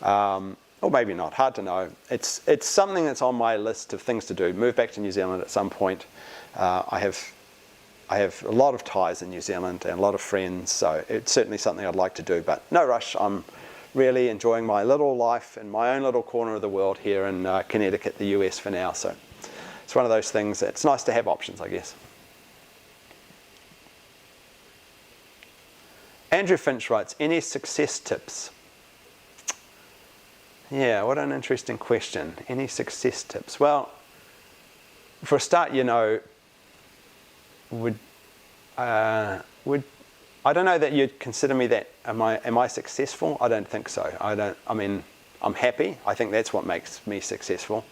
Or maybe not, hard to know. It's something that's on my list of things to do, move back to New Zealand at some point. I have a lot of ties in New Zealand and a lot of friends, so it's certainly something I'd like to do, but no rush. I'm really enjoying my little life in my own little corner of the world here in Connecticut, the US for now. So it's one of those things that it's nice to have options, I guess. Andrew Finch writes, any success tips? Yeah, what an interesting question. Any success tips? Well, for a start, you know, I don't know that you'd consider me that, am I successful? I don't think so. I mean, I'm happy. I think that's what makes me successful,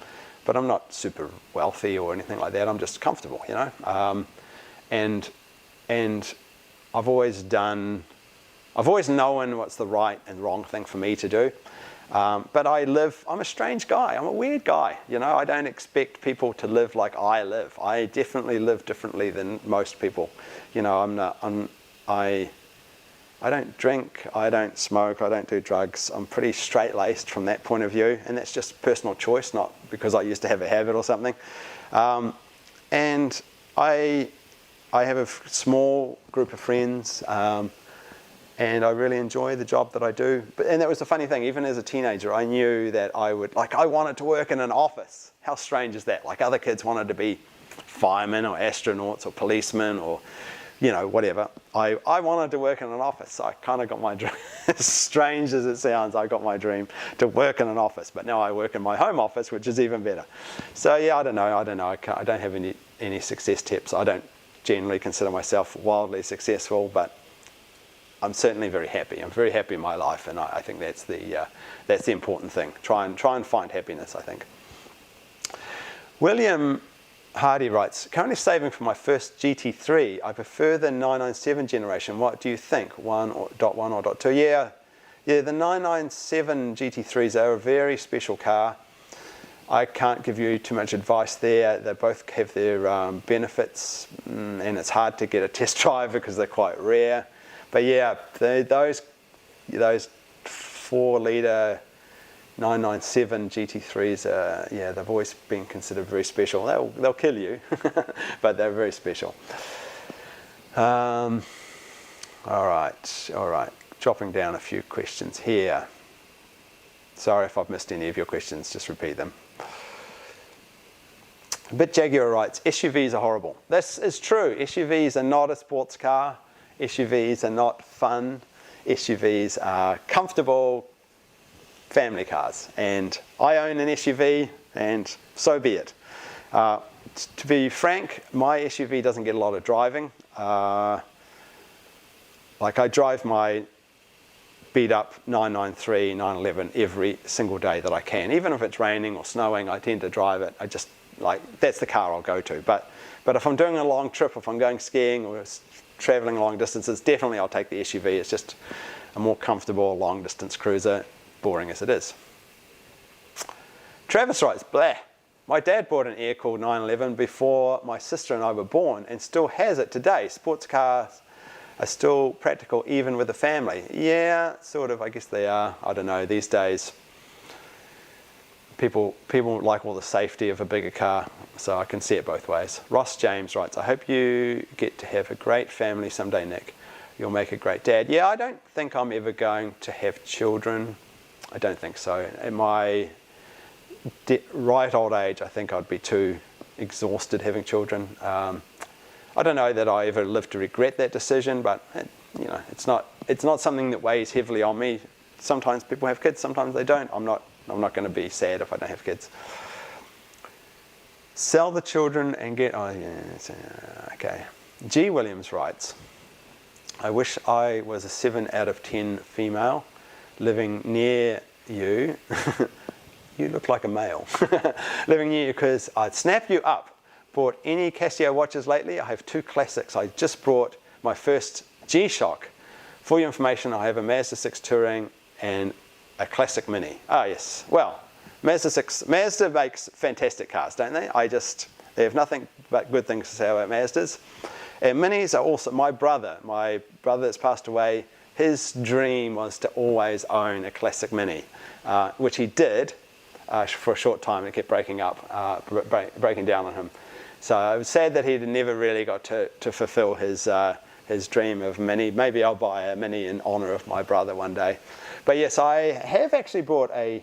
but I'm not super wealthy or anything like that. I'm just comfortable, you know? And I've always known what's the right and wrong thing for me to do. But I'm a strange guy. I'm a weird guy. You know, I don't expect people to live like I live. I definitely live differently than most people. You know, I don't drink, I don't smoke, I don't do drugs. I'm pretty straight-laced from that point of view, and that's just personal choice, not because I used to have a habit or something. And I have a small group of friends, and I really enjoy the job that I do. And that was the funny thing, even as a teenager, I knew that I wanted to work in an office. How strange is that? Like, other kids wanted to be firemen or astronauts or policemen or, you know, whatever. I wanted to work in an office, so I kind of got my dream. As strange as it sounds, I got my dream to work in an office, but now I work in my home office, which is even better. So yeah, I don't know. I don't have any success tips. I don't generally consider myself wildly successful, but I'm certainly very happy. I'm very happy in my life, and I think that's the important thing. Try and find happiness, I think. William Heidi writes, currently saving for my first GT3. I prefer the 997 generation. What do you think? 1.1 or .2? Yeah, the 997 GT3s are a very special car. I can't give you too much advice there. They both have their benefits, and it's hard to get a test drive because they're quite rare. But yeah, those 4-litre 997 GT3s, yeah, they've always been considered very special. They'll kill you, but they're very special. All right. Chopping down a few questions here. Sorry if I've missed any of your questions, just repeat them. Bit Jaguar writes, SUVs are horrible. This is true. SUVs are not a sports car. SUVs are not fun. SUVs are comfortable family cars. And I own an SUV, and so be it. To be frank, my SUV doesn't get a lot of driving. Like, I drive my beat up 993, 911 every single day that I can. Even if it's raining or snowing, I tend to drive it. I just like, that's the car I'll go to. But if I'm doing a long trip, if I'm going skiing or traveling long distances, definitely I'll take the SUV. It's just a more comfortable long distance cruiser, boring as it is. Travis writes, blah. My dad bought an air-cooled 911 before my sister and I were born and still has it today. Sports cars are still practical even with a family. Yeah, sort of, I guess they are. I don't know, these days people like all the safety of a bigger car, so I can see it both ways. Ross James writes, I hope you get to have a great family someday, Nick. You'll make a great dad. Yeah, I don't think I'm ever going to have children. I don't think so. In my right old age, I think I'd be too exhausted having children. I don't know that I ever live to regret that decision, but you know, it's not something that weighs heavily on me. Sometimes people have kids, sometimes they don't. I'm not going to be sad if I don't have kids. Sell the children and get, oh yeah, okay. G. Williams writes, I wish I was a 7 out of 10 female living near you. You look like a male. Living near you because I'd snap you up. Bought any Casio watches lately? I have 2 classics. I just brought my first G-Shock. For your information, I have a Mazda 6 Touring and a classic Mini. Ah, yes. Well, Mazda makes fantastic cars, don't they? They have nothing but good things to say about Mazdas. And Minis are also, my brother that's passed away, his dream was to always own a classic Mini, which he did for a short time. It kept breaking down on him. So I was sad that he never really got to fulfill his dream of Mini. Maybe I'll buy a Mini in honor of my brother one day. But yes, I have actually bought a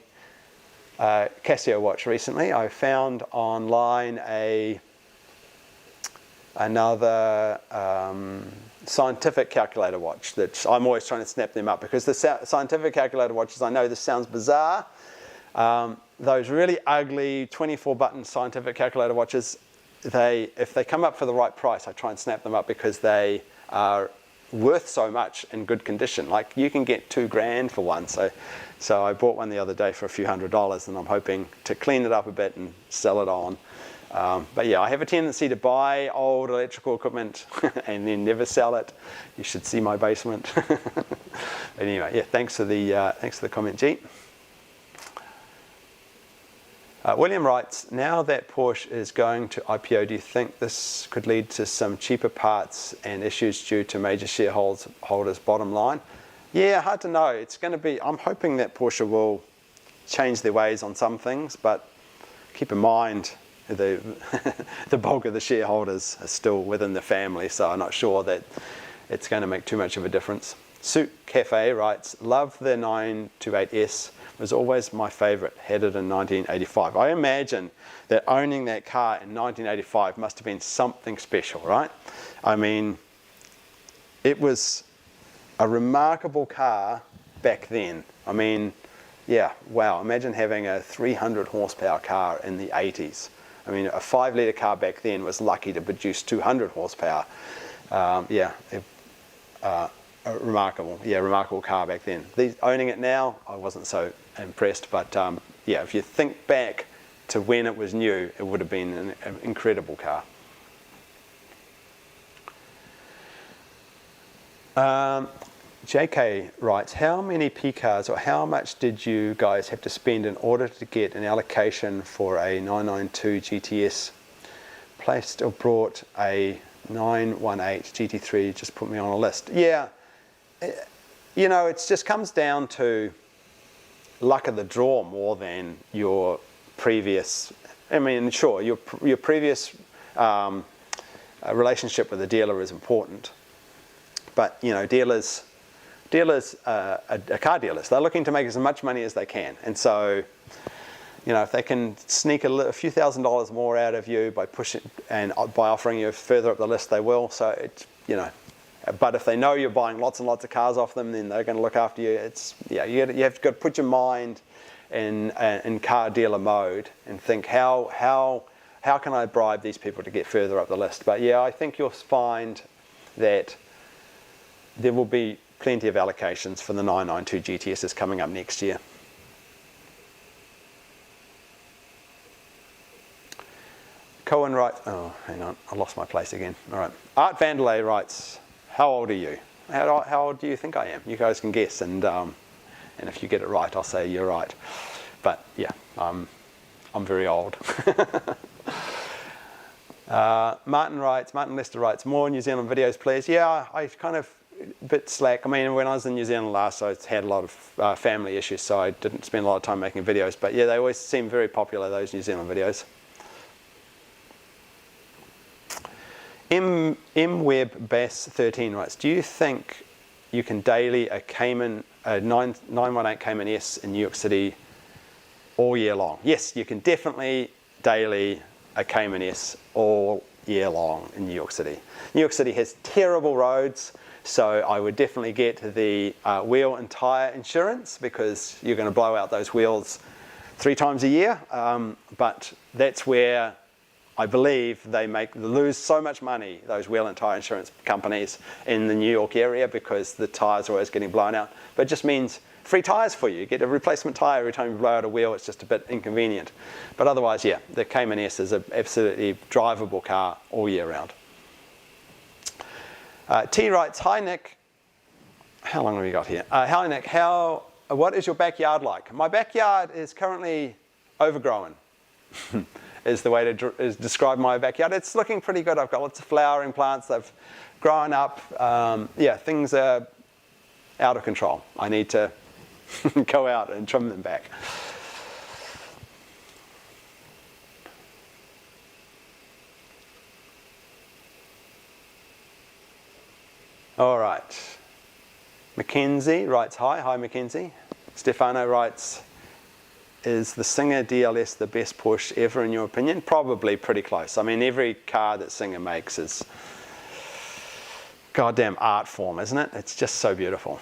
Casio watch recently. I found online another scientific calculator watch that I'm always trying to snap them up, because the scientific calculator watches, I know this sounds bizarre, those really ugly 24-button scientific calculator watches, if they come up for the right price, I try and snap them up because they are worth so much in good condition. Like, you can get $2,000 for one. So I bought one the other day for a few $100s, and I'm hoping to clean it up a bit and sell it on. But yeah, I have a tendency to buy old electrical equipment and then never sell it. You should see my basement. Anyway, yeah, thanks for the comment, G. William writes, now that Porsche is going to IPO, do you think this could lead to some cheaper parts and issues due to major shareholders' bottom line? Yeah, hard to know. It's going to be, I'm hoping that Porsche will change their ways on some things, but keep in mind the bulk of the shareholders are still within the family, so I'm not sure that it's going to make too much of a difference. Suit Cafe writes, love the 928S. Was always my favorite, had it in 1985. I imagine that owning that car in 1985 must have been something special, right? I mean, it was a remarkable car back then. I mean, yeah, wow, imagine having a 300 horsepower car in the 80s. I mean, a 5-litre car back then was lucky to produce 200 horsepower. Remarkable car back then. Owning it now, I wasn't so impressed, but yeah, if you think back to when it was new, it would have been an incredible car. JK writes, how many P cars, or how much did you guys have to spend in order to get an allocation for a 992 GTS? Placed or brought a 918 GT3, just put me on a list. Yeah, you know, it just comes down to luck of the draw more than your previous, I mean, sure, your previous relationship with the dealer is important, but you know, dealers are car dealers. They're looking to make as much money as they can, and so, you know, if they can sneak a few $1,000s more out of you by pushing and by offering you further up the list, they will. So it's, you know, but if they know you're buying lots and lots of cars off them, then they're going to look after you. It's, yeah, you have to put your mind in car dealer mode and think, how can I bribe these people to get further up the list? But yeah, I think you'll find that there will be plenty of allocations for the 992 GTSs coming up next year. Cohen writes, oh, hang on, I lost my place again. All right. Art Vandelay writes, how old are you? How old do you think I am? You guys can guess, and if you get it right, I'll say you're right. But yeah, I'm very old. Martin Lester writes, more New Zealand videos, please. Yeah, I kind of a bit slack. I mean, when I was in New Zealand last, I had a lot of family issues, so I didn't spend a lot of time making videos. But yeah, they always seem very popular, those New Zealand videos. MWeb Bass 13 writes, do you think you can daily a Cayman, a 918 Cayman S in New York City all year long? Yes, you can definitely daily a Cayman S all year long in New York City. New York City has terrible roads, so I would definitely get the wheel and tire insurance, because you're going to blow out those wheels 3 times a year. But that's where I believe they lose so much money, those wheel and tyre insurance companies in the New York area, because the tyres are always getting blown out. But it just means free tyres for you. You get a replacement tyre every time you blow out a wheel. It's just a bit inconvenient. But otherwise, yeah, the Cayman S is an absolutely drivable car all year round. T writes, hi Nick. How long have we got here? Hi Nick, what is your backyard like? My backyard is currently overgrown. Is the way to describe my backyard. It's looking pretty good. I've got lots of flowering plants. They've grown up. Yeah, things are out of control. I need to go out and trim them back. All right. Mackenzie writes, hi Mackenzie. Stefano writes, is the Singer DLS the best Porsche ever in your opinion? Probably pretty close. I mean, every car that Singer makes is goddamn art form, isn't it? It's just so beautiful.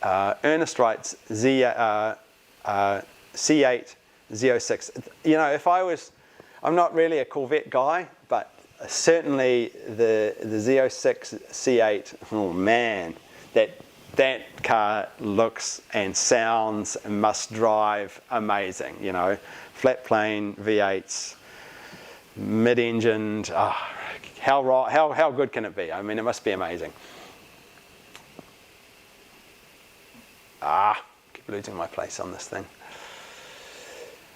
Ernest writes, C8, Z06. You know, I'm not really a Corvette guy, but certainly the Z06 C8, oh man, that car looks and sounds and must drive amazing, you know. Flat plane, V8s, mid-engined, how good can it be? I mean, it must be amazing. Keep losing my place on this thing.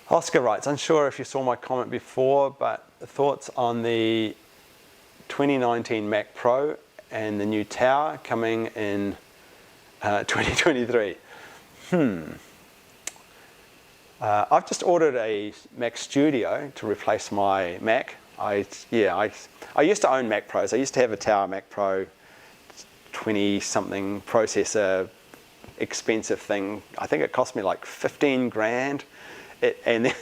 Oscar writes, unsure if you saw my comment before, but thoughts on the 2019 Mac Pro and the new tower coming in 2023. I've just ordered a Mac Studio to replace my Mac. I used to own Mac Pros. I used to have a Tower Mac Pro, 20-something processor, expensive thing. I think it cost me like 15 grand. And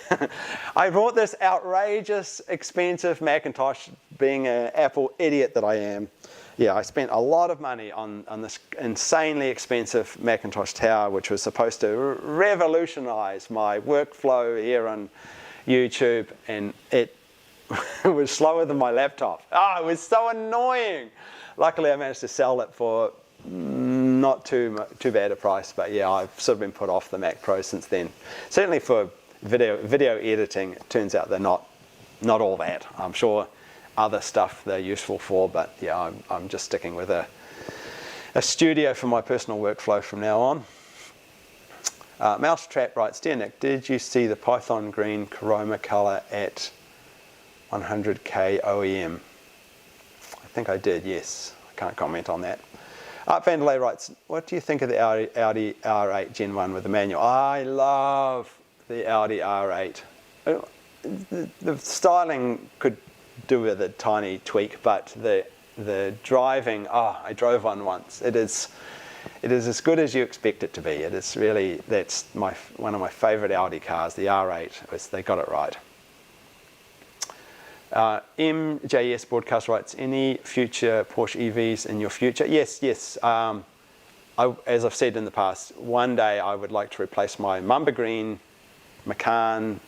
I bought this outrageous, expensive Macintosh, being an Apple idiot that I am. Yeah, I spent a lot of money on this insanely expensive Macintosh Tower, which was supposed to revolutionize my workflow here on YouTube, and it was slower than my laptop. It was so annoying. Luckily, I managed to sell it for not too bad a price, but yeah, I've sort of been put off the Mac Pro since then. Certainly for video editing, it turns out they're not all that. I'm sure other stuff they're useful for, but yeah, I'm just sticking with a studio for my personal workflow from now on. Mousetrap writes, dear Nick, did you see the Python green Chroma color at 100k OEM? I think I did, yes. I can't comment on that. Art Vandelay writes, what do you think of the Audi R8 Gen 1 with the manual? I love the Audi R8. The styling could do with a tiny tweak, but the driving, I drove one once. It is as good as you expect it to be. It is really, that's one of my favorite Audi cars, the R8. They got it right. MJS Broadcast writes, any future Porsche EVs in your future? Yes. As I've said in the past, one day I would like to replace my Mamba Green Macan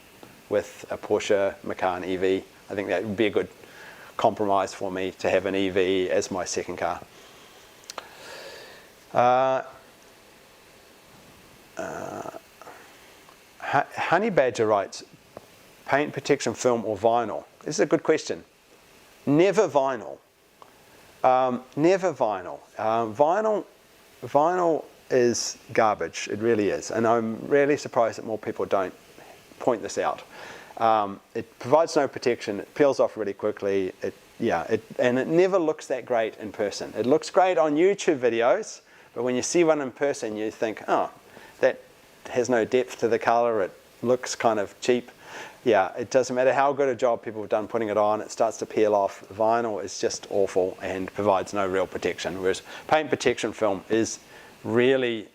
with a Porsche Macan EV. I think that would be a good compromise for me to have an EV as my second car. Honey Badger writes, paint protection film or vinyl? This is a good question. Never vinyl. Never vinyl. Vinyl is garbage. It really is. And I'm really surprised that more people don't point this out. It provides no protection. It peels off really quickly. And it never looks that great in person. It looks great on YouTube videos, but when you see one in person, you think, oh, that has no depth to the color. It looks kind of cheap. Yeah, it doesn't matter how good a job people have done putting it on, it starts to peel off. Vinyl is just awful and provides no real protection, whereas paint protection film is really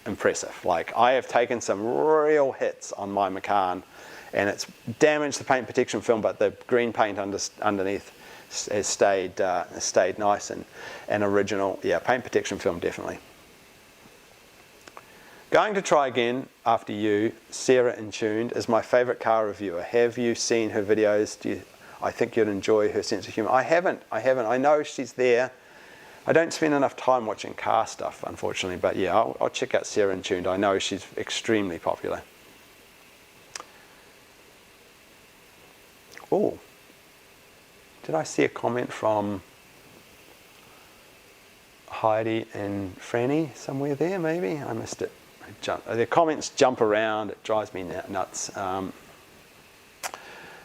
impressive. Like, I have taken some real hits on my Macan, and it's damaged the paint protection film, but the green paint underneath has stayed nice and original. Yeah, paint protection film, definitely. Going to try again after you. Sarah in Tuned is my favorite car reviewer. Have you seen her videos? I think you'd enjoy her sense of humor. I haven't. I know she's there. I don't spend enough time watching car stuff, unfortunately, but yeah, I'll check out Sarah in Tuned. I know she's extremely popular. Oh, did I see a comment from Heidi and Franny somewhere there, maybe? I missed it. Their comments jump around. It drives me nuts.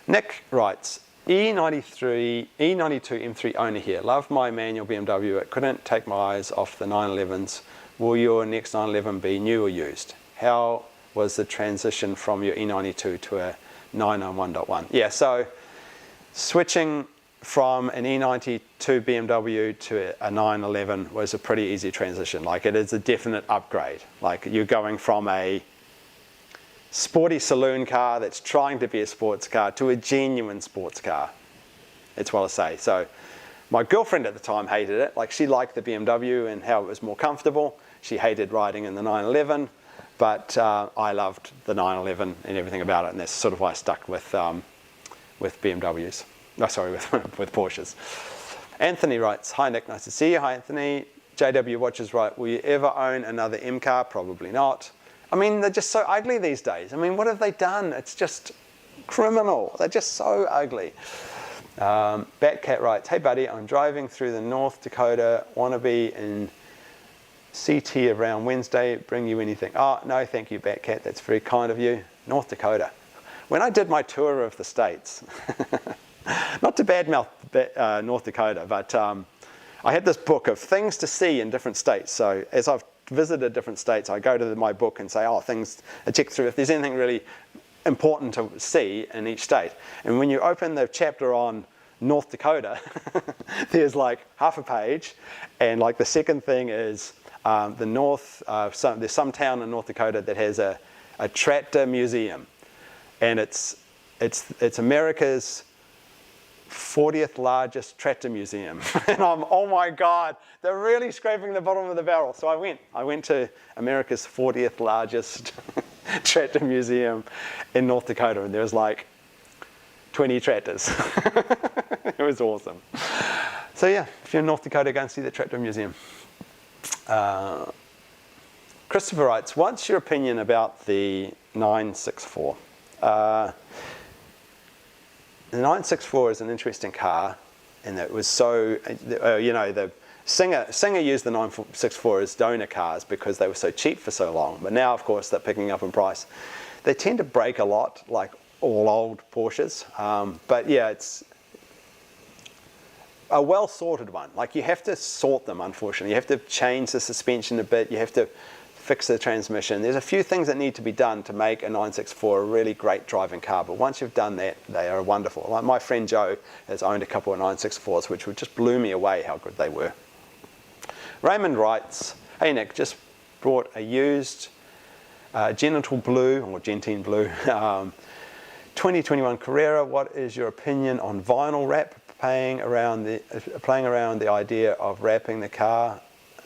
Nick writes, E92 M3 owner here. Love my manual BMW. It couldn't take my eyes off the 911s. Will your next 911 be new or used? How was the transition from your E92 to a 991.1? Yeah, so switching from an E92 BMW to a 911 was a pretty easy transition. Like, it is a definite upgrade. Like, you're going from a sporty saloon car that's trying to be a sports car to a genuine sports car. It's what I say. So my girlfriend at the time hated it. Like, she liked the BMW and how it was more comfortable. She hated riding in the 911, but I loved the 911 and everything about it, and that's sort of why I stuck with BMWs. Oh, sorry, with Porsches. Anthony writes, hi Nick, nice to see you. Hi Anthony. JW Watches right, will you ever own another M car? Probably not. I mean, they're just so ugly these days. I mean, what have they done? It's just criminal. They're just so ugly. Batcat writes, hey buddy, I'm driving through the North Dakota, want to be in CT around Wednesday, bring you anything? Oh, no, thank you, Batcat, that's very kind of you. North Dakota. When I did my tour of the States, not to badmouth North Dakota, but I had this book of things to see in different states. So as I've visited different states, I go to my book and say, oh, things, I check through if there's anything really important to see in each state. And when you open the chapter on North Dakota, there's like half a page, and like the second thing is there's some town in North Dakota that has a tractor museum, and it's America's 40th largest tractor museum. And I'm, oh my God, they're really scraping the bottom of the barrel. So I went to America's 40th largest tractor museum in North Dakota, and there was like 20 tractors. It was awesome. So yeah, if you're in North Dakota, go and see the tractor museum. Christopher writes, what's your opinion about the 964? The 964 is an interesting car, and it was so, the Singer used the 964 as donor cars because they were so cheap for so long. But now, of course, they're picking up in price. They tend to break a lot, like all old Porsches. But yeah, it's a well-sorted one. Like, you have to sort them, unfortunately. You have to change the suspension a bit. You have to fix the transmission. There's a few things that need to be done to make a 964 a really great driving car, but once you've done that, they are wonderful. Like, my friend Joe has owned a couple of 964s, which just blew me away how good they were. Raymond writes, hey Nick, just brought a used genital blue, or gentine blue, 2021 Carrera. What is your opinion on vinyl wrap? Playing around the idea of wrapping the car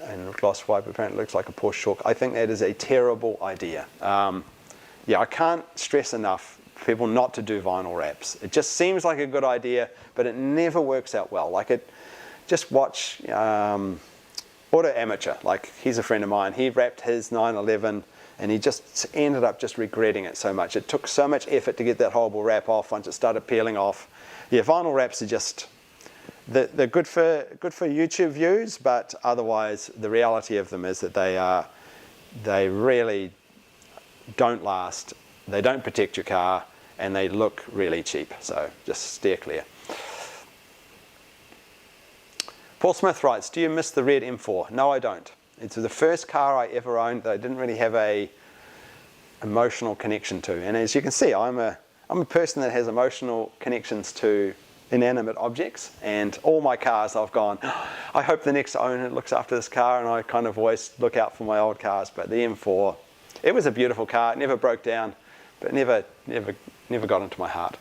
and gloss wipe, apparently looks like a Porsche chalk. I think that is a terrible idea. Yeah, I can't stress enough for people not to do vinyl wraps. It just seems like a good idea, but it never works out well. Like, just watch auto amateur. Like, he's a friend of mine. He wrapped his 911 and he just ended up just regretting it so much. It took so much effort to get that horrible wrap off once it started peeling off. Yeah, vinyl wraps are just, they're good for YouTube views, but otherwise the reality of them is that they really don't last, they don't protect your car, and they look really cheap. So just steer clear. Paul Smith writes, do you miss the red M4? No, I don't. It's the first car I ever owned that I didn't really have a emotional connection to. And as you can see, I'm a person that has emotional connections to inanimate objects, and all my cars I've gone, I hope the next owner looks after this car, and I kind of always look out for my old cars. But the M4, it was a beautiful car. It never broke down, but never got into my heart.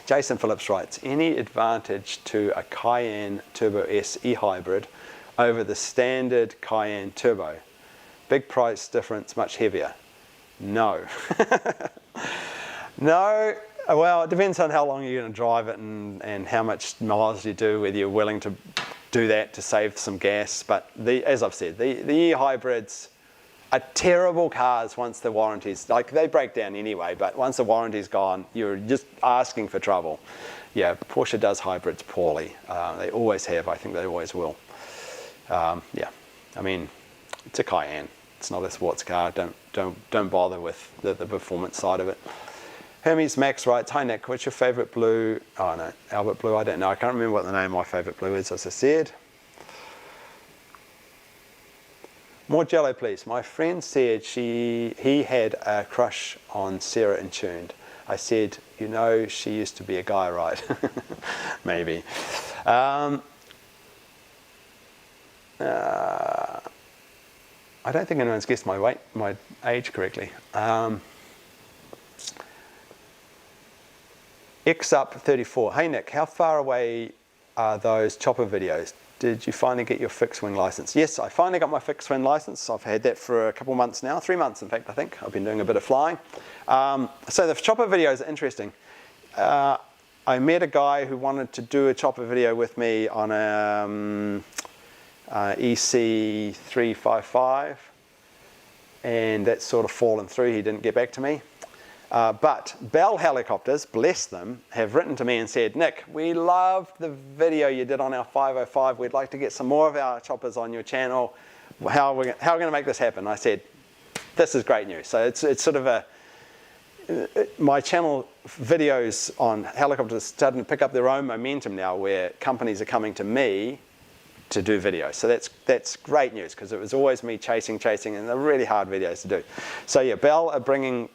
Jason Phillips writes, any advantage to a Cayenne Turbo S e-hybrid over the standard Cayenne Turbo? Big price difference, much heavier? No. No. Well, it depends on how long you're going to drive it and how much miles you do, whether you're willing to do that to save some gas. But as I've said, the e-hybrids are terrible cars once the warranty's, like, they break down anyway, but once the warranty's gone, you're just asking for trouble. Yeah, Porsche does hybrids poorly. They always have. I think they always will. Yeah, I mean, it's a Cayenne. It's not a sports car. Don't bother with the performance side of it. Hermes Max writes, hi Nick, what's your favourite blue? Oh no, Albert Blue, I don't know. I can't remember what the name of my favourite blue is, as I said. More Jello, please. My friend said he had a crush on Sarah in Tuned. I said, you know, she used to be a guy, right? Maybe. I don't think anyone's guessed my age correctly. XUp34. Hey Nick, how far away are those chopper videos? Did you finally get your fixed wing license? Yes, I finally got my fixed wing license. I've had that for a couple months now, 3 months in fact, I think. I've been doing a bit of flying. So the chopper videos are interesting. I met a guy who wanted to do a chopper video with me on a EC355, and that's sort of fallen through. He didn't get back to me. But Bell Helicopters, bless them, have written to me and said, Nick, we loved the video you did on our 505. We'd like to get some more of our choppers on your channel. How are we going to make this happen? I said, this is great news. So it's sort of my channel videos on helicopters starting to pick up their own momentum now, where companies are coming to me to do videos. So that's great news, because it was always me chasing, and they're really hard videos to do. So yeah, Bell are bringing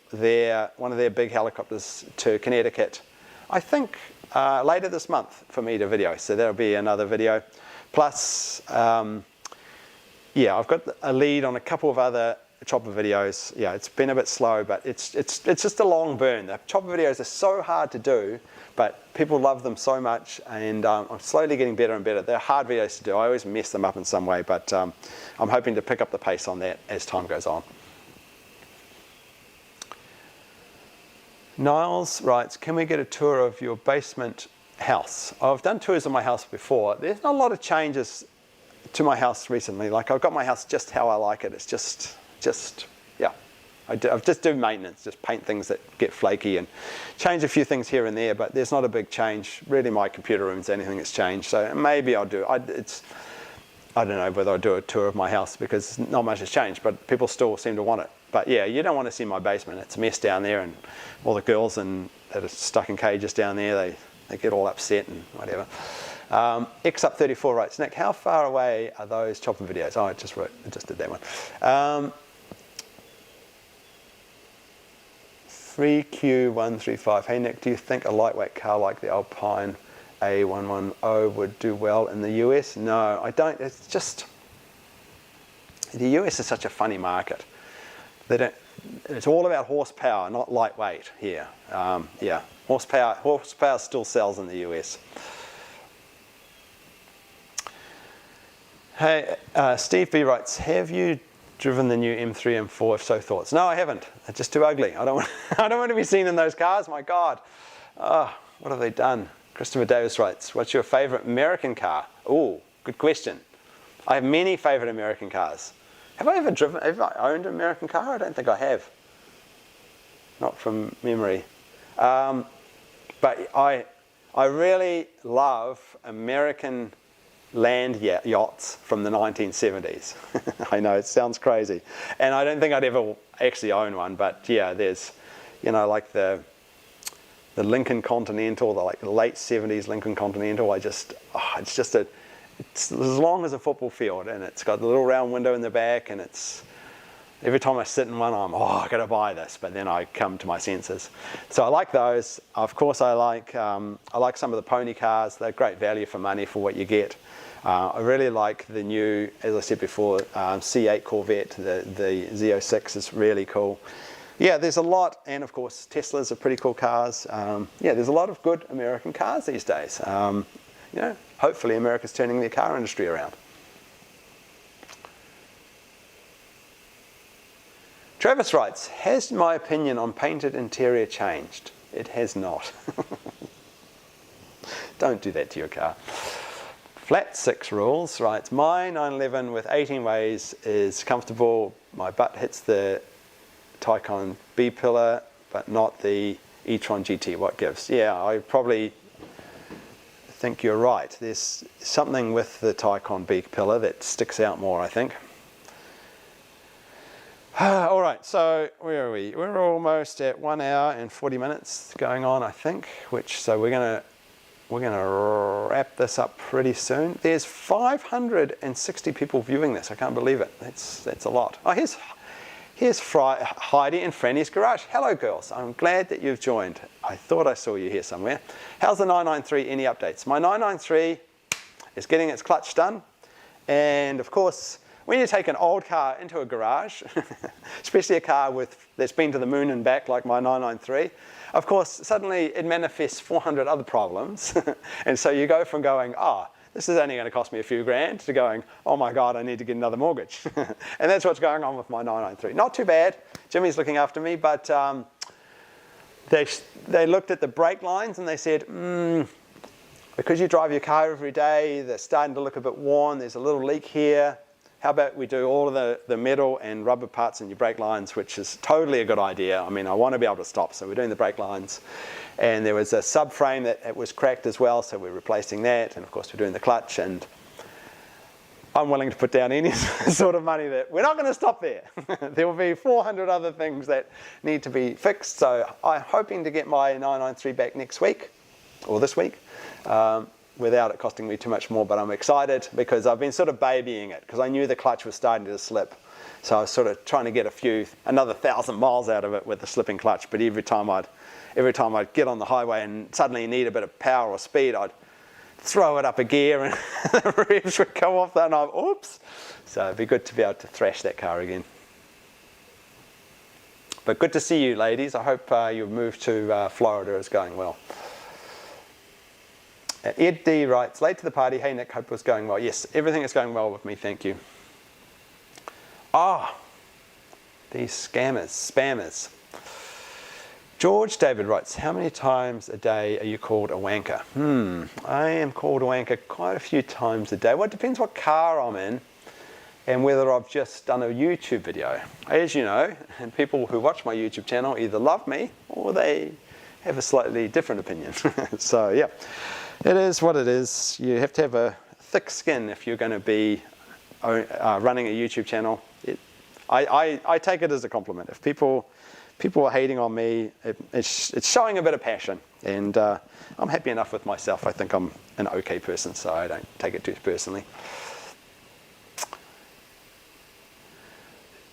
one of their big helicopters to Connecticut, I think later this month, for me to video. So there'll be another video. Plus, yeah, I've got a lead on a couple of other chopper videos. Yeah, it's been a bit slow, but it's just a long burn. The chopper videos are so hard to do, but people love them so much, and I'm slowly getting better and better. They're hard videos to do. I always mess them up in some way, but I'm hoping to pick up the pace on that as time goes on. Niles writes, can we get a tour of your basement house? I've done tours of my house before. There's not a lot of changes to my house recently. Like, I've got my house just how I like it. It's just yeah. I just do maintenance, just paint things that get flaky and change a few things here and there, but there's not a big change. Really, my computer room's the only thing that's changed. So maybe I'll do, I don't know whether I'll do a tour of my house, because not much has changed, but people still seem to want it. But yeah, you don't want to see my basement. It's a mess down there, and all the girls that are stuck in cages down there, they get all upset and whatever. XUp34 writes, Nick, how far away are those chopper videos? Oh, I just did that one. 3Q135. Hey Nick, do you think a lightweight car like the Alpine A110 would do well in the US? No, I don't. It's just, the US is such a funny market. It's all about horsepower, not lightweight here. Yeah, horsepower still sells in the US. Hey, Steve B writes, have you driven the new M3, M4? If so, thoughts? No, I haven't. They're just too ugly. I don't want to be seen in those cars. My God. Oh, what have they done? Christopher Davis writes, what's your favorite American car? Oh, good question. I have many favorite American cars. Have I owned an American car? I don't think I have. Not from memory. But I really love American land yachts from the 1970s. I know, it sounds crazy. And I don't think I'd ever actually own one, but yeah, there's, you know, like the Lincoln Continental, the late 70s Lincoln Continental. it's as long as a football field, and it's got the little round window in the back, and every time I sit in one, I gotta buy this, but then I come to my senses. So I like those. Of course, I like some of the pony cars. They're great value for money for what you get. I really like the new, as I said before, C8 Corvette. The Z06 is really cool. Yeah, there's a lot, and of course Teslas are pretty cool cars. Yeah, there's a lot of good American cars these days. You know, hopefully America's turning their car industry around. Travis writes, has my opinion on painted interior changed? It has not. Don't do that to your car. Flat 6 rules, right? My 911 with 18 ways is comfortable. My butt hits the Taycan B pillar, but not the e-tron GT. What gives? Yeah, I probably think you're right. There's something with the Taycan B pillar that sticks out more, I think. All right, so where are we? We're almost at 1 hour and 40 minutes going on, I think. So we're gonna wrap this up pretty soon. There's 560 people viewing this. I can't believe it. That's a lot. Oh, here's Heidi in Franny's garage. Hello, girls. I'm glad that you've joined. I thought I saw you here somewhere. How's the 993? Any updates? My 993 is getting its clutch done, and of course, when you take an old car into a garage, especially a car that's been to the moon and back like my 993, of course, suddenly it manifests 400 other problems. And so you go from going, this is only going to cost me a few grand, to going, oh my God, I need to get another mortgage. And that's what's going on with my 993. Not too bad. Jimmy's looking after me, but they looked at the brake lines and they said, because you drive your car every day, they're starting to look a bit worn. There's a little leak here. How about we do all of the metal and rubber parts in your brake lines, which is totally a good idea. I mean, I want to be able to stop, so we're doing the brake lines. And there was a subframe that was cracked as well, so we're replacing that. And of course, we're doing the clutch. And I'm willing to put down any sort of money that we're not going to stop there. There will be 400 other things that need to be fixed. So I'm hoping to get my 993 back next week, or this week. Without it costing me too much more, but I'm excited because I've been sort of babying it because I knew the clutch was starting to slip. So I was sort of trying to get another 1,000 miles out of it with the slipping clutch. But every time I'd get on the highway and suddenly need a bit of power or speed, I'd throw it up a gear and the revs would come off that and oops. So it'd be good to be able to thrash that car again. But good to see you, ladies. I hope your move to Florida is going well. Ed D writes, late to the party. Hey Nick, hope it was going well. Yes, everything is going well with me, thank you. These spammers. George David writes, how many times a day are you called a wanker? I am called a wanker quite a few times a day. Well, it depends what car I'm in and whether I've just done a YouTube video. As you know, and people who watch my YouTube channel either love me or they have a slightly different opinion. So yeah. It is what it is. You have to have a thick skin if you're going to be running a YouTube channel. I take it as a compliment. If people are hating on me, it's showing a bit of passion. And I'm happy enough with myself. I think I'm an okay person, so I don't take it too personally.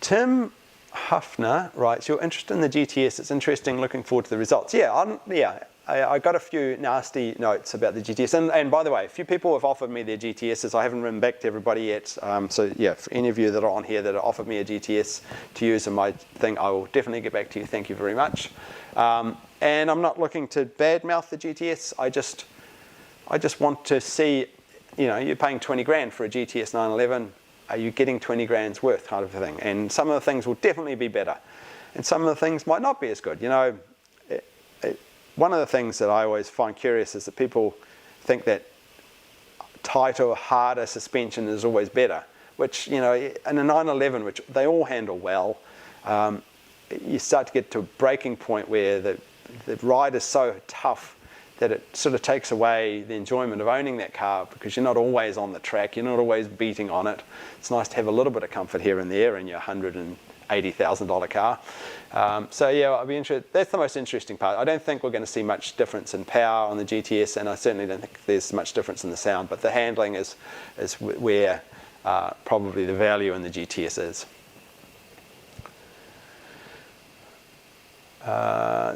Tim Huffner writes, you're interested in the GTS. It's interesting. Looking forward to the results. I got a few nasty notes about the GTS. And by the way, a few people have offered me their GTSs. I haven't written back to everybody yet. So yeah, for any of you that are on here that have offered me a GTS to use in my thing, I will definitely get back to you. Thank you very much. And I'm not looking to badmouth the GTS. I just want to see, you're paying 20 grand for a GTS 911. Are you getting 20 grand's worth kind of a thing? And some of the things will definitely be better. And some of the things might not be as good. One of the things that I always find curious is that people think that tighter, harder suspension is always better, which, you know, in a 911, which they all handle well, you start to get to a breaking point where the ride is so tough that it sort of takes away the enjoyment of owning that car, because you're not always on the track, you're not always beating on it. It's nice to have a little bit of comfort here and there in your $180,000 car. So yeah, I'll be interested. That's the most interesting part. I don't think we're going to see much difference in power on the GTS, and I certainly don't think there's much difference in the sound, but the handling is where probably the value in the GTS is.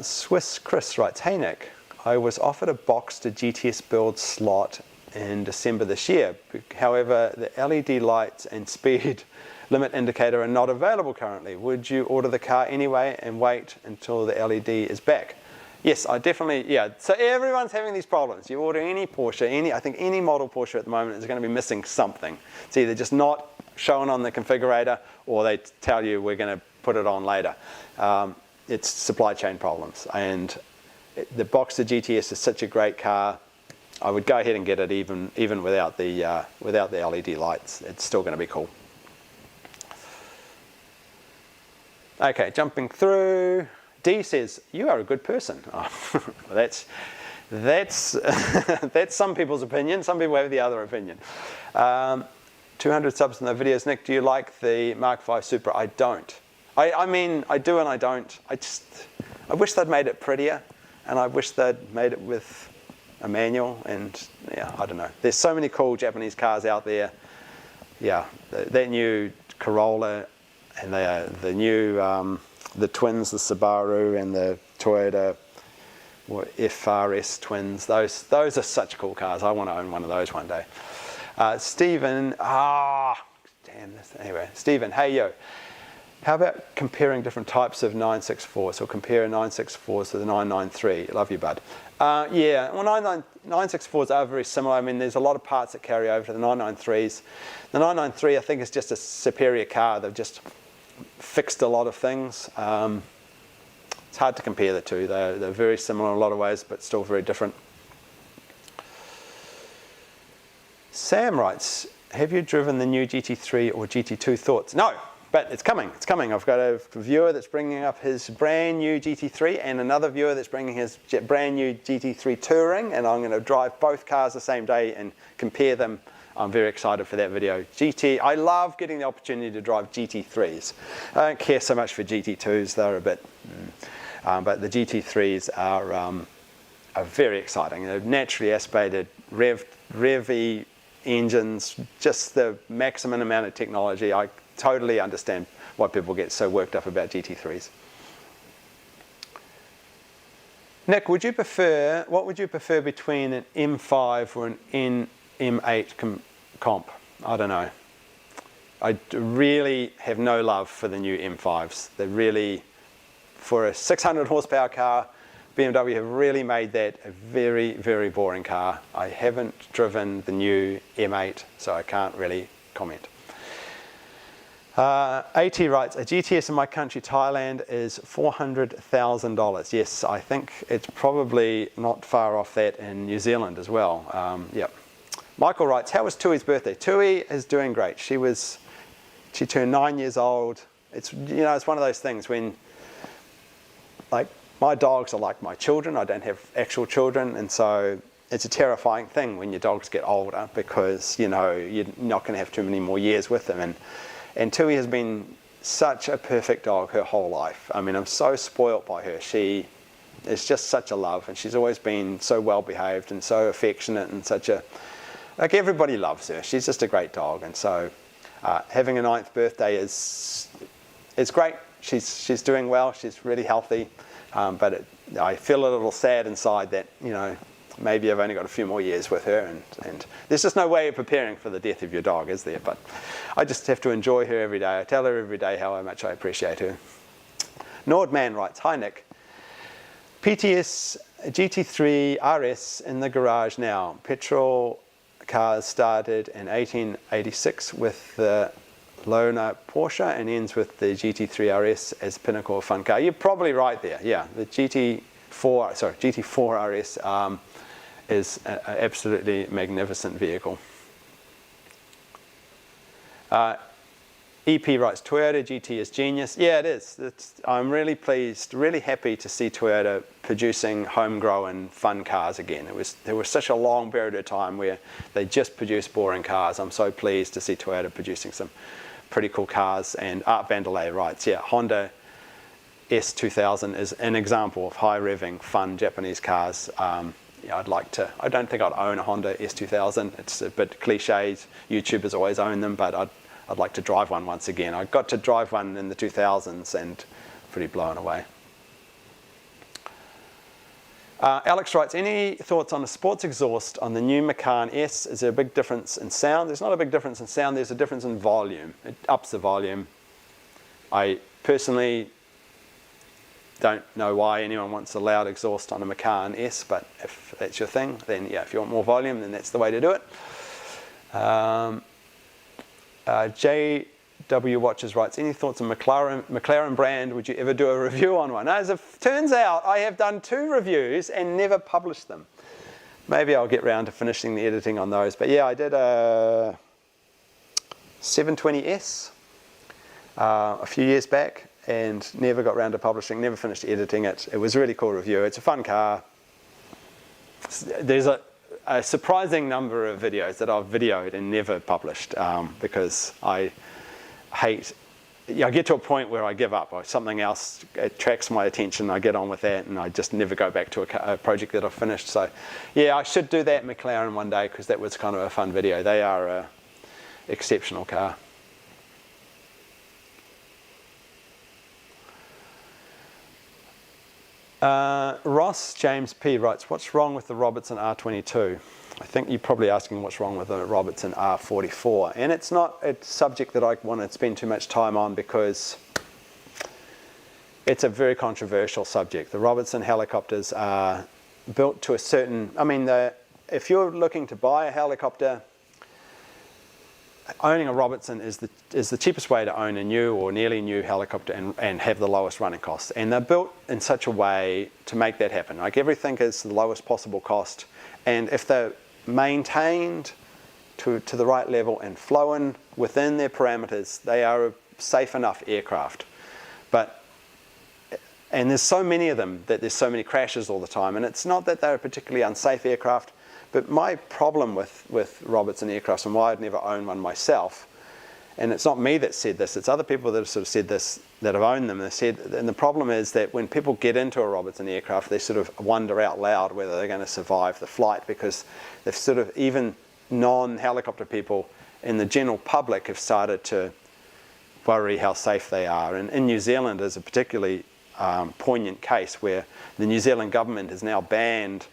Swiss Chris writes, "Hey Nick, I was offered a Boxster GTS build slot in December this year. However, the LED lights and speed limit indicator are not available currently. Would you order the car anyway and wait until the LED is back?" Yes, I definitely, yeah. So everyone's having these problems. You order any Porsche, I think any model Porsche at the moment is going to be missing something. It's either just not shown on the configurator, or they tell you we're going to put it on later. It's supply chain problems, and the Boxster GTS is such a great car. I would go ahead and get it even without the LED lights. It's still going to be cool. Okay, jumping through. D says, "You are a good person." Oh, that's some people's opinion. Some people have the other opinion. 200 subs in the videos. Nick, do you like the Mark V Supra? I don't. I mean, I do and I don't. I wish they'd made it prettier, and I wish they'd made it with a manual, and yeah, I don't know. There's so many cool Japanese cars out there. Yeah, that new Corolla, and the new, the twins, the Subaru and the Toyota FRS twins. Those are such cool cars. I want to own one of those one day. Stephen, anyway, Stephen, hey yo. How about comparing different types of 964s? So compare 964s to the 993. Love you, bud. Yeah, well, 964s are very similar. I mean, there's a lot of parts that carry over to the 993s. The 993, I think, is just a superior car. They've just fixed a lot of things. It's hard to compare the two. They're very similar in a lot of ways, but still very different. Sam writes, "Have you driven the new GT3 or GT2? Thoughts?" No. But it's coming, it's coming. I've got a viewer that's bringing up his brand new GT3 and another viewer that's bringing his brand new GT3 Touring, and I'm going to drive both cars the same day and compare them. I'm very excited for that video. I love getting the opportunity to drive GT3s. I don't care so much for GT2s, they're a bit, but the GT3s are very exciting. They're naturally aspirated, revvy engines, just the maximum amount of technology. I totally understand why people get so worked up about GT3s. Nick, what would you prefer between an M5 or an M8 comp? I don't know. I really have no love for the new M5s. They're really, for a 600 horsepower car, BMW have really made that a very, very boring car. I haven't driven the new M8, so I can't really comment. AT writes, "A GTS in my country, Thailand, is $400,000. Yes, I think it's probably not far off that in New Zealand as well. Yep. Michael writes, "How was Tui's birthday?" Tui is doing great. She turned 9 years old. It's, you know, it's one of those things when, like, my dogs are like my children. I don't have actual children, and so it's a terrifying thing when your dogs get older, because, you know, you're not going to have too many more years with them. And Tui has been such a perfect dog her whole life. I mean, I'm so spoilt by her. She is just such a love, and she's always been so well behaved and so affectionate, and such a, like, everybody loves her. She's just a great dog, and so having a 9th birthday is great. She's doing well. She's really healthy, but I feel a little sad inside that, you know, maybe I've only got a few more years with her, and there's just no way of preparing for the death of your dog, is there? But I just have to enjoy her every day. I tell her every day how much I appreciate her. Nordman writes, "Hi Nick, PTS GT3 RS in the garage now. Petrol cars started in 1886 with the Lona Porsche and ends with the GT3 RS as pinnacle of fun car." You're probably right there. Yeah, the GT4 RS is an absolutely magnificent vehicle. EP writes, Toyota GT is genius. Yeah, it is. I'm really pleased, really happy to see Toyota producing homegrown fun cars again. There was such a long period of time where they just produced boring cars. I'm so pleased to see Toyota producing some pretty cool cars. And Art Vanderlei writes, yeah, Honda S2000 is an example of high revving, fun Japanese cars. Yeah, I don't think I'd own a Honda S2000. It's a bit cliché. YouTubers always own them, but I'd like to drive one once again. I got to drive one in the 2000s and pretty blown away. Alex writes, any thoughts on the sports exhaust on the new Macan S? Is there a big difference in sound? There's not a big difference in sound. There's a difference in volume. It ups the volume. I personally don't know why anyone wants a loud exhaust on a Macan S, but if that's your thing, then yeah, if you want more volume, then that's the way to do it. JW Watches writes, any thoughts on McLaren brand? Would you ever do a review on one? As it turns out, I have done 2 reviews and never published them. Maybe I'll get round to finishing the editing on those. But yeah, I did a 720S a few years back and never got round to publishing, never finished editing it. It was a really cool review. It's a fun car. There's a surprising number of videos that I've videoed and never published because I get to a point where I give up, or something else attracts my attention, I get on with that, and I just never go back to a project that I've finished. So yeah, I should do that McLaren one day because that was kind of a fun video. They are an exceptional car. Ross James P writes, what's wrong with the Robertson R22? I think you're probably asking what's wrong with the Robertson R44. And it's not a subject that I want to spend too much time on because it's a very controversial subject. The Robertson helicopters are built to a certain, if you're looking to buy a helicopter, owning a Robertson is the cheapest way to own a new or nearly new helicopter and have the lowest running costs. And they're built in such a way to make that happen. Like everything is the lowest possible cost. And if they're maintained to the right level and flown within their parameters, they are a safe enough aircraft. And there's so many of them that there's so many crashes all the time. And it's not that they're a particularly unsafe aircraft. But my problem with Robertson aircrafts and why I'd never own one myself, and it's not me that said this, it's other people that have sort of said this, that have owned them, and the problem is that when people get into a Robertson aircraft, they sort of wonder out loud whether they're going to survive the flight because they've sort of, even non-helicopter people in the general public have started to worry how safe they are. And in New Zealand is a particularly poignant case where the New Zealand government has now banned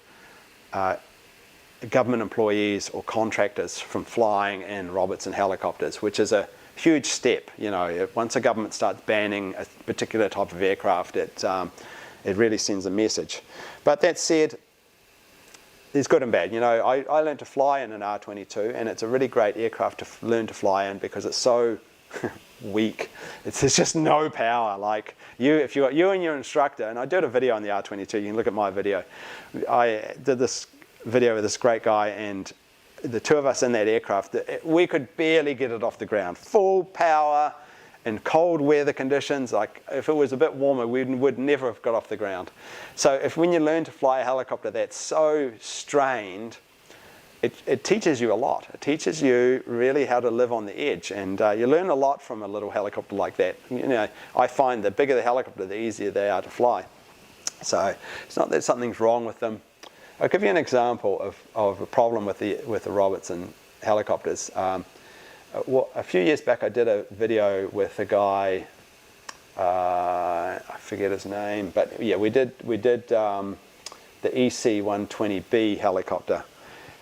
government employees or contractors from flying in Robertson helicopters, which is a huge step. You know, once a government starts banning a particular type of aircraft, it really sends a message. But that said, there's good and bad. You know, I learned to fly in an R22, and it's a really great aircraft to learn to fly in because it's so weak. There's just no power. Like if you and your instructor, and I did a video on the R22. You can look at my video. I did this video with this great guy, and the 2 of us in that aircraft, we could barely get it off the ground. Full power in cold weather conditions. Like if it was a bit warmer, we would never have got off the ground. So when you learn to fly a helicopter that's so strained, it teaches you a lot. It teaches you really how to live on the edge, and you learn a lot from a little helicopter like that. You know, I find the bigger the helicopter, the easier they are to fly. So it's not that something's wrong with them. I'll give you an example of a problem with the Robertson helicopters. A few years back, I did a video with a guy. I forget his name, but yeah, we did the EC-120B helicopter,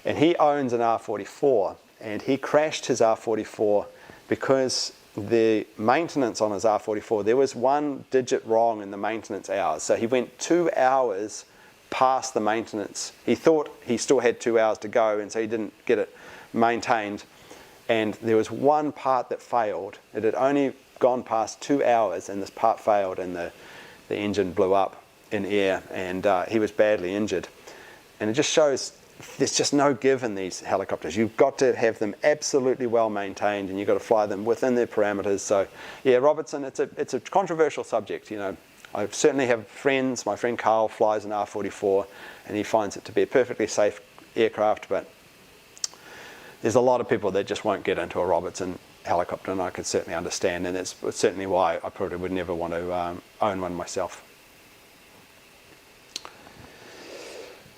and he owns an R44, and he crashed his R44 because the maintenance on his R44, there was 1 digit wrong in the maintenance hours, so he went 2 hours past the maintenance. He thought he still had 2 hours to go, and so he didn't get it maintained. And there was one part that failed. It had only gone past 2 hours, and this part failed, and the engine blew up in air, and he was badly injured. And it just shows there's just no give in these helicopters. You've got to have them absolutely well maintained, and you've got to fly them within their parameters. So yeah, Robertson, it's a controversial subject. You know, I certainly have friends. My friend Carl flies an R44, and he finds it to be a perfectly safe aircraft, but there's a lot of people that just won't get into a Robertson helicopter, and I can certainly understand, and it's certainly why I probably would never want to own one myself.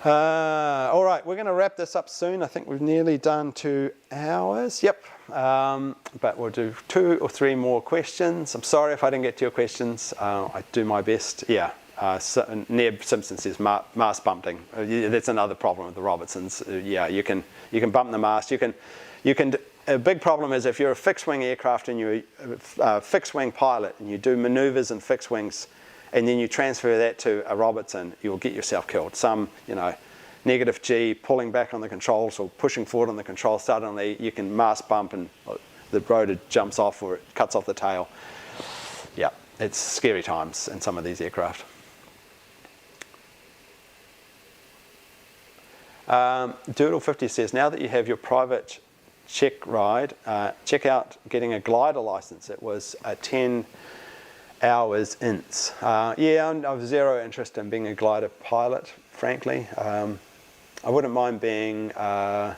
All right, we're going to wrap this up soon. I think we've nearly done 2 hours. Yep, but we'll do 2 or 3 more questions. I'm sorry if I didn't get to your questions. I do my best. Yeah, Neb Simpson says mast bumping. That's another problem with the Robertsons. Yeah, you can bump the mast. A big problem is if you're a fixed wing aircraft and you're a fixed wing pilot and you do maneuvers in fixed wings, and then you transfer that to a Robertson, you'll get yourself killed. Some, you know, negative G, pulling back on the controls or pushing forward on the controls, suddenly you can mast bump and the rotor jumps off or it cuts off the tail. Yeah, it's scary times in some of these aircraft. Doodle50 says, now that you have your private check ride, check out getting a glider license. It was a 10 hours ints. Yeah, I have zero interest in being a glider pilot, frankly. I wouldn't mind being, what are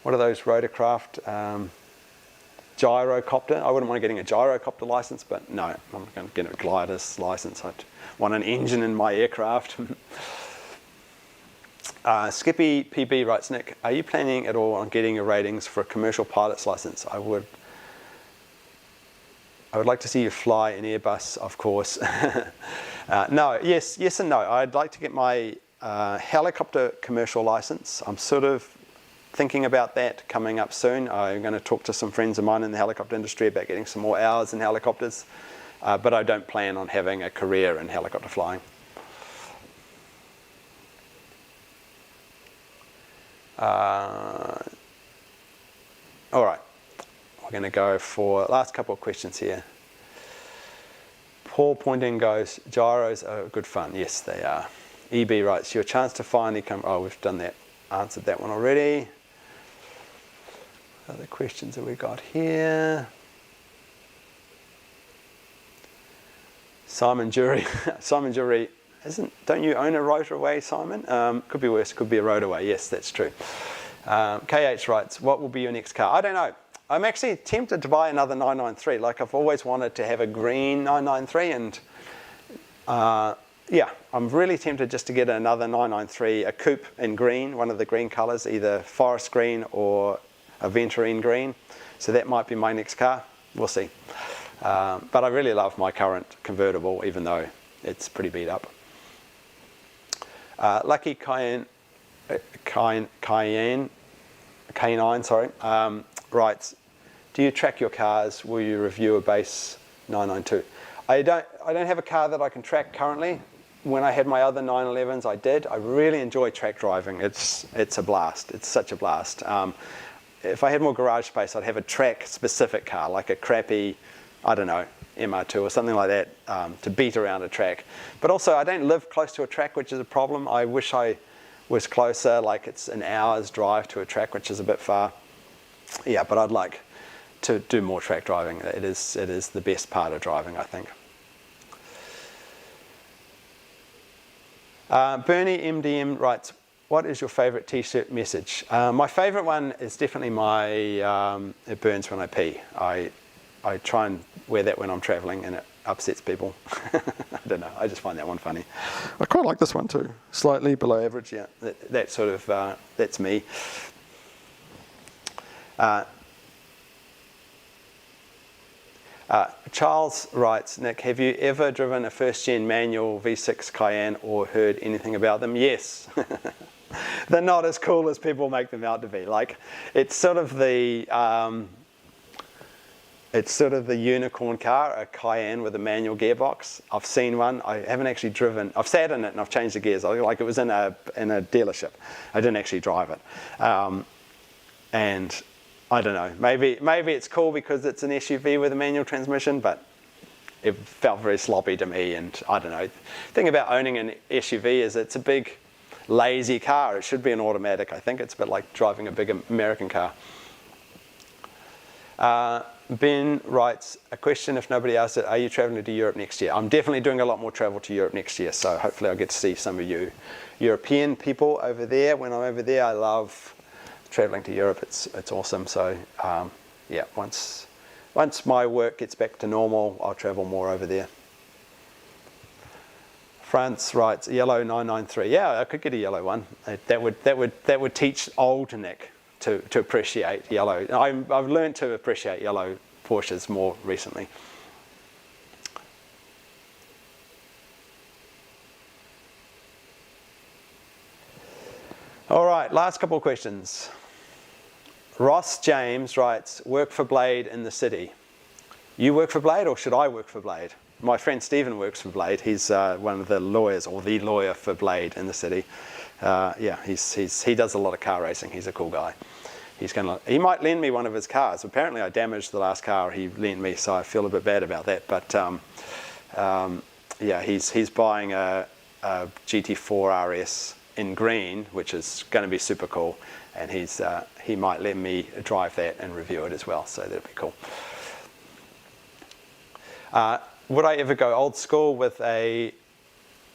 those rotorcraft? Gyrocopter. I wouldn't mind getting a gyrocopter license, but no, I'm not going to get a glider's license. I want an engine in my aircraft. Skippy PB writes, Nick, are you planning at all on getting your ratings for a commercial pilot's license? I would like to see you fly an Airbus, of course. No, yes and no. I'd like to get my helicopter commercial license. I'm sort of thinking about that coming up soon. I'm going to talk to some friends of mine in the helicopter industry about getting some more hours in helicopters, but I don't plan on having a career in helicopter flying. All right. We're going to go for last couple of questions here. Paul Pointing goes, gyros are good fun. Yes, they are. EB writes, your chance to finally come. Oh, we've done that. Answered that one already. Other questions that we got here. Simon Jury. Simon Jury, don't you own a rotorway, Simon? Could be worse. Could be a rotorway. Yes, that's true. KH writes, what will be your next car? I don't know. I'm actually tempted to buy another 993. Like, I've always wanted to have a green 993, and yeah, I'm really tempted just to get another 993, a coupe in green, one of the green colours, either forest green or a venturine green. So that might be my next car. We'll see. But I really love my current convertible, even though it's pretty beat up. Lucky Cayenne, sorry. Writes, do you track your cars? Will you review a base 992? I don't have a car that I can track currently. When I had my other 911s, I did. I really enjoy track driving. It's a blast. It's such a blast. If I had more garage space, I'd have a track-specific car, like a crappy, I don't know, MR2 or something like that, to beat around a track. But also, I don't live close to a track, which is a problem. I wish I was closer, like it's an hour's drive to a track, which is a bit far. Yeah, but I'd like to do more track driving. It is the best part of driving, I think. Bernie MDM writes, what is your favorite t-shirt message? My favorite one is definitely my it burns when I pee. I try and wear that when I'm traveling, and it upsets people. I don't know, I just find that one funny. I quite like this one too, slightly below average. Yeah, that sort of, that's me. Charles writes, Nick, have you ever driven a first-gen manual V6 Cayenne or heard anything about them? Yes. They're not as cool as people make them out to be. Like, it's sort of the unicorn car, a Cayenne with a manual gearbox. I've seen one. I haven't actually driven. I've sat in it and I've changed the gears. Like, it was in a dealership. I didn't actually drive it. And I don't know. Maybe it's cool because it's an SUV with a manual transmission, but it felt very sloppy to me. And I don't know. The thing about owning an SUV is it's a big lazy car. It should be an automatic. I think it's a bit like driving a big American car. Ben writes a question, if nobody asked it, are you traveling to Europe next year? I'm definitely doing a lot more travel to Europe next year, so hopefully I'll get to see some of you European people over there. When I'm over there, I love traveling to Europe. It's awesome. So yeah, once my work gets back to normal, I'll travel more over there. France writes yellow 993. Yeah, I could get a yellow one. That would teach old Nick to appreciate yellow. I've learned to appreciate yellow Porsches more recently. All right, last couple of questions. Ross James writes, work for Blade in the city. You work for Blade, or should I work for Blade? My friend Stephen works for Blade. He's one of the lawyers, or the lawyer for Blade in the city. Yeah, he does a lot of car racing. He's a cool guy. He might lend me one of his cars. Apparently I damaged the last car he lent me, so I feel a bit bad about that. But yeah, he's buying a GT4 RS in green, which is going to be super cool. And he might let me drive that and review it as well, so that'd be cool. Would I ever go old school with a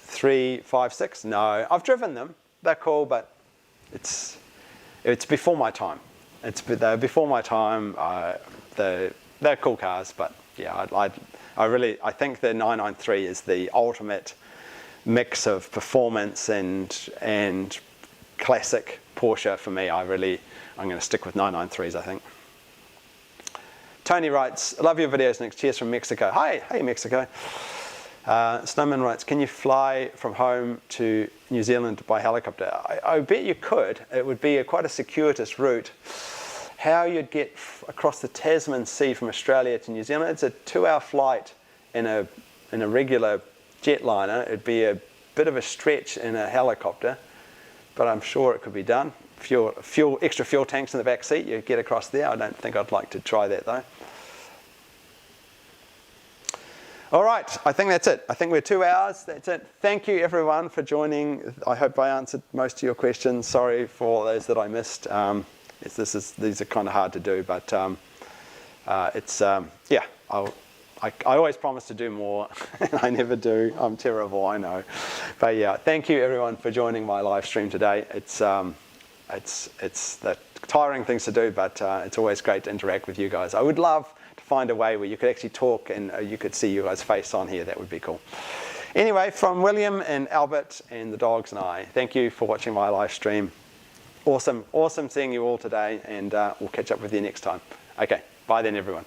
356? No, I've driven them. They're cool, but it's before my time. They're before my time. They're cool cars, but yeah, I think the 993 is the ultimate mix of performance and classic Porsche for me. I'm going to stick with 993s, I think. Tony writes, love your videos, Nick. Cheers from Mexico. Hi, hey Mexico. Snowman writes, can you fly from home to New Zealand by helicopter? I bet you could. It would be quite a circuitous route. How you'd get across the Tasman Sea from Australia to New Zealand, it's a 2-hour flight in a regular jetliner. It'd be a bit of a stretch in a helicopter, but I'm sure it could be done. Extra fuel tanks in the back seat, you get across there. I don't think I'd like to try that though. All right, I think that's it. I think we're 2 hours. That's it. Thank you everyone for joining. I hope I answered most of your questions. Sorry for those that I missed. These are kind of hard to do, but yeah. I always promise to do more, and I never do. I'm terrible, I know. But yeah, thank you everyone for joining my live stream today. It's the tiring things to do, but it's always great to interact with you guys. I would love to find a way where you could actually talk and you could see you guys' face on here. That would be cool. Anyway, from William and Albert and the dogs and I, thank you for watching my live stream. Awesome seeing you all today, and we'll catch up with you next time. Okay, bye then everyone.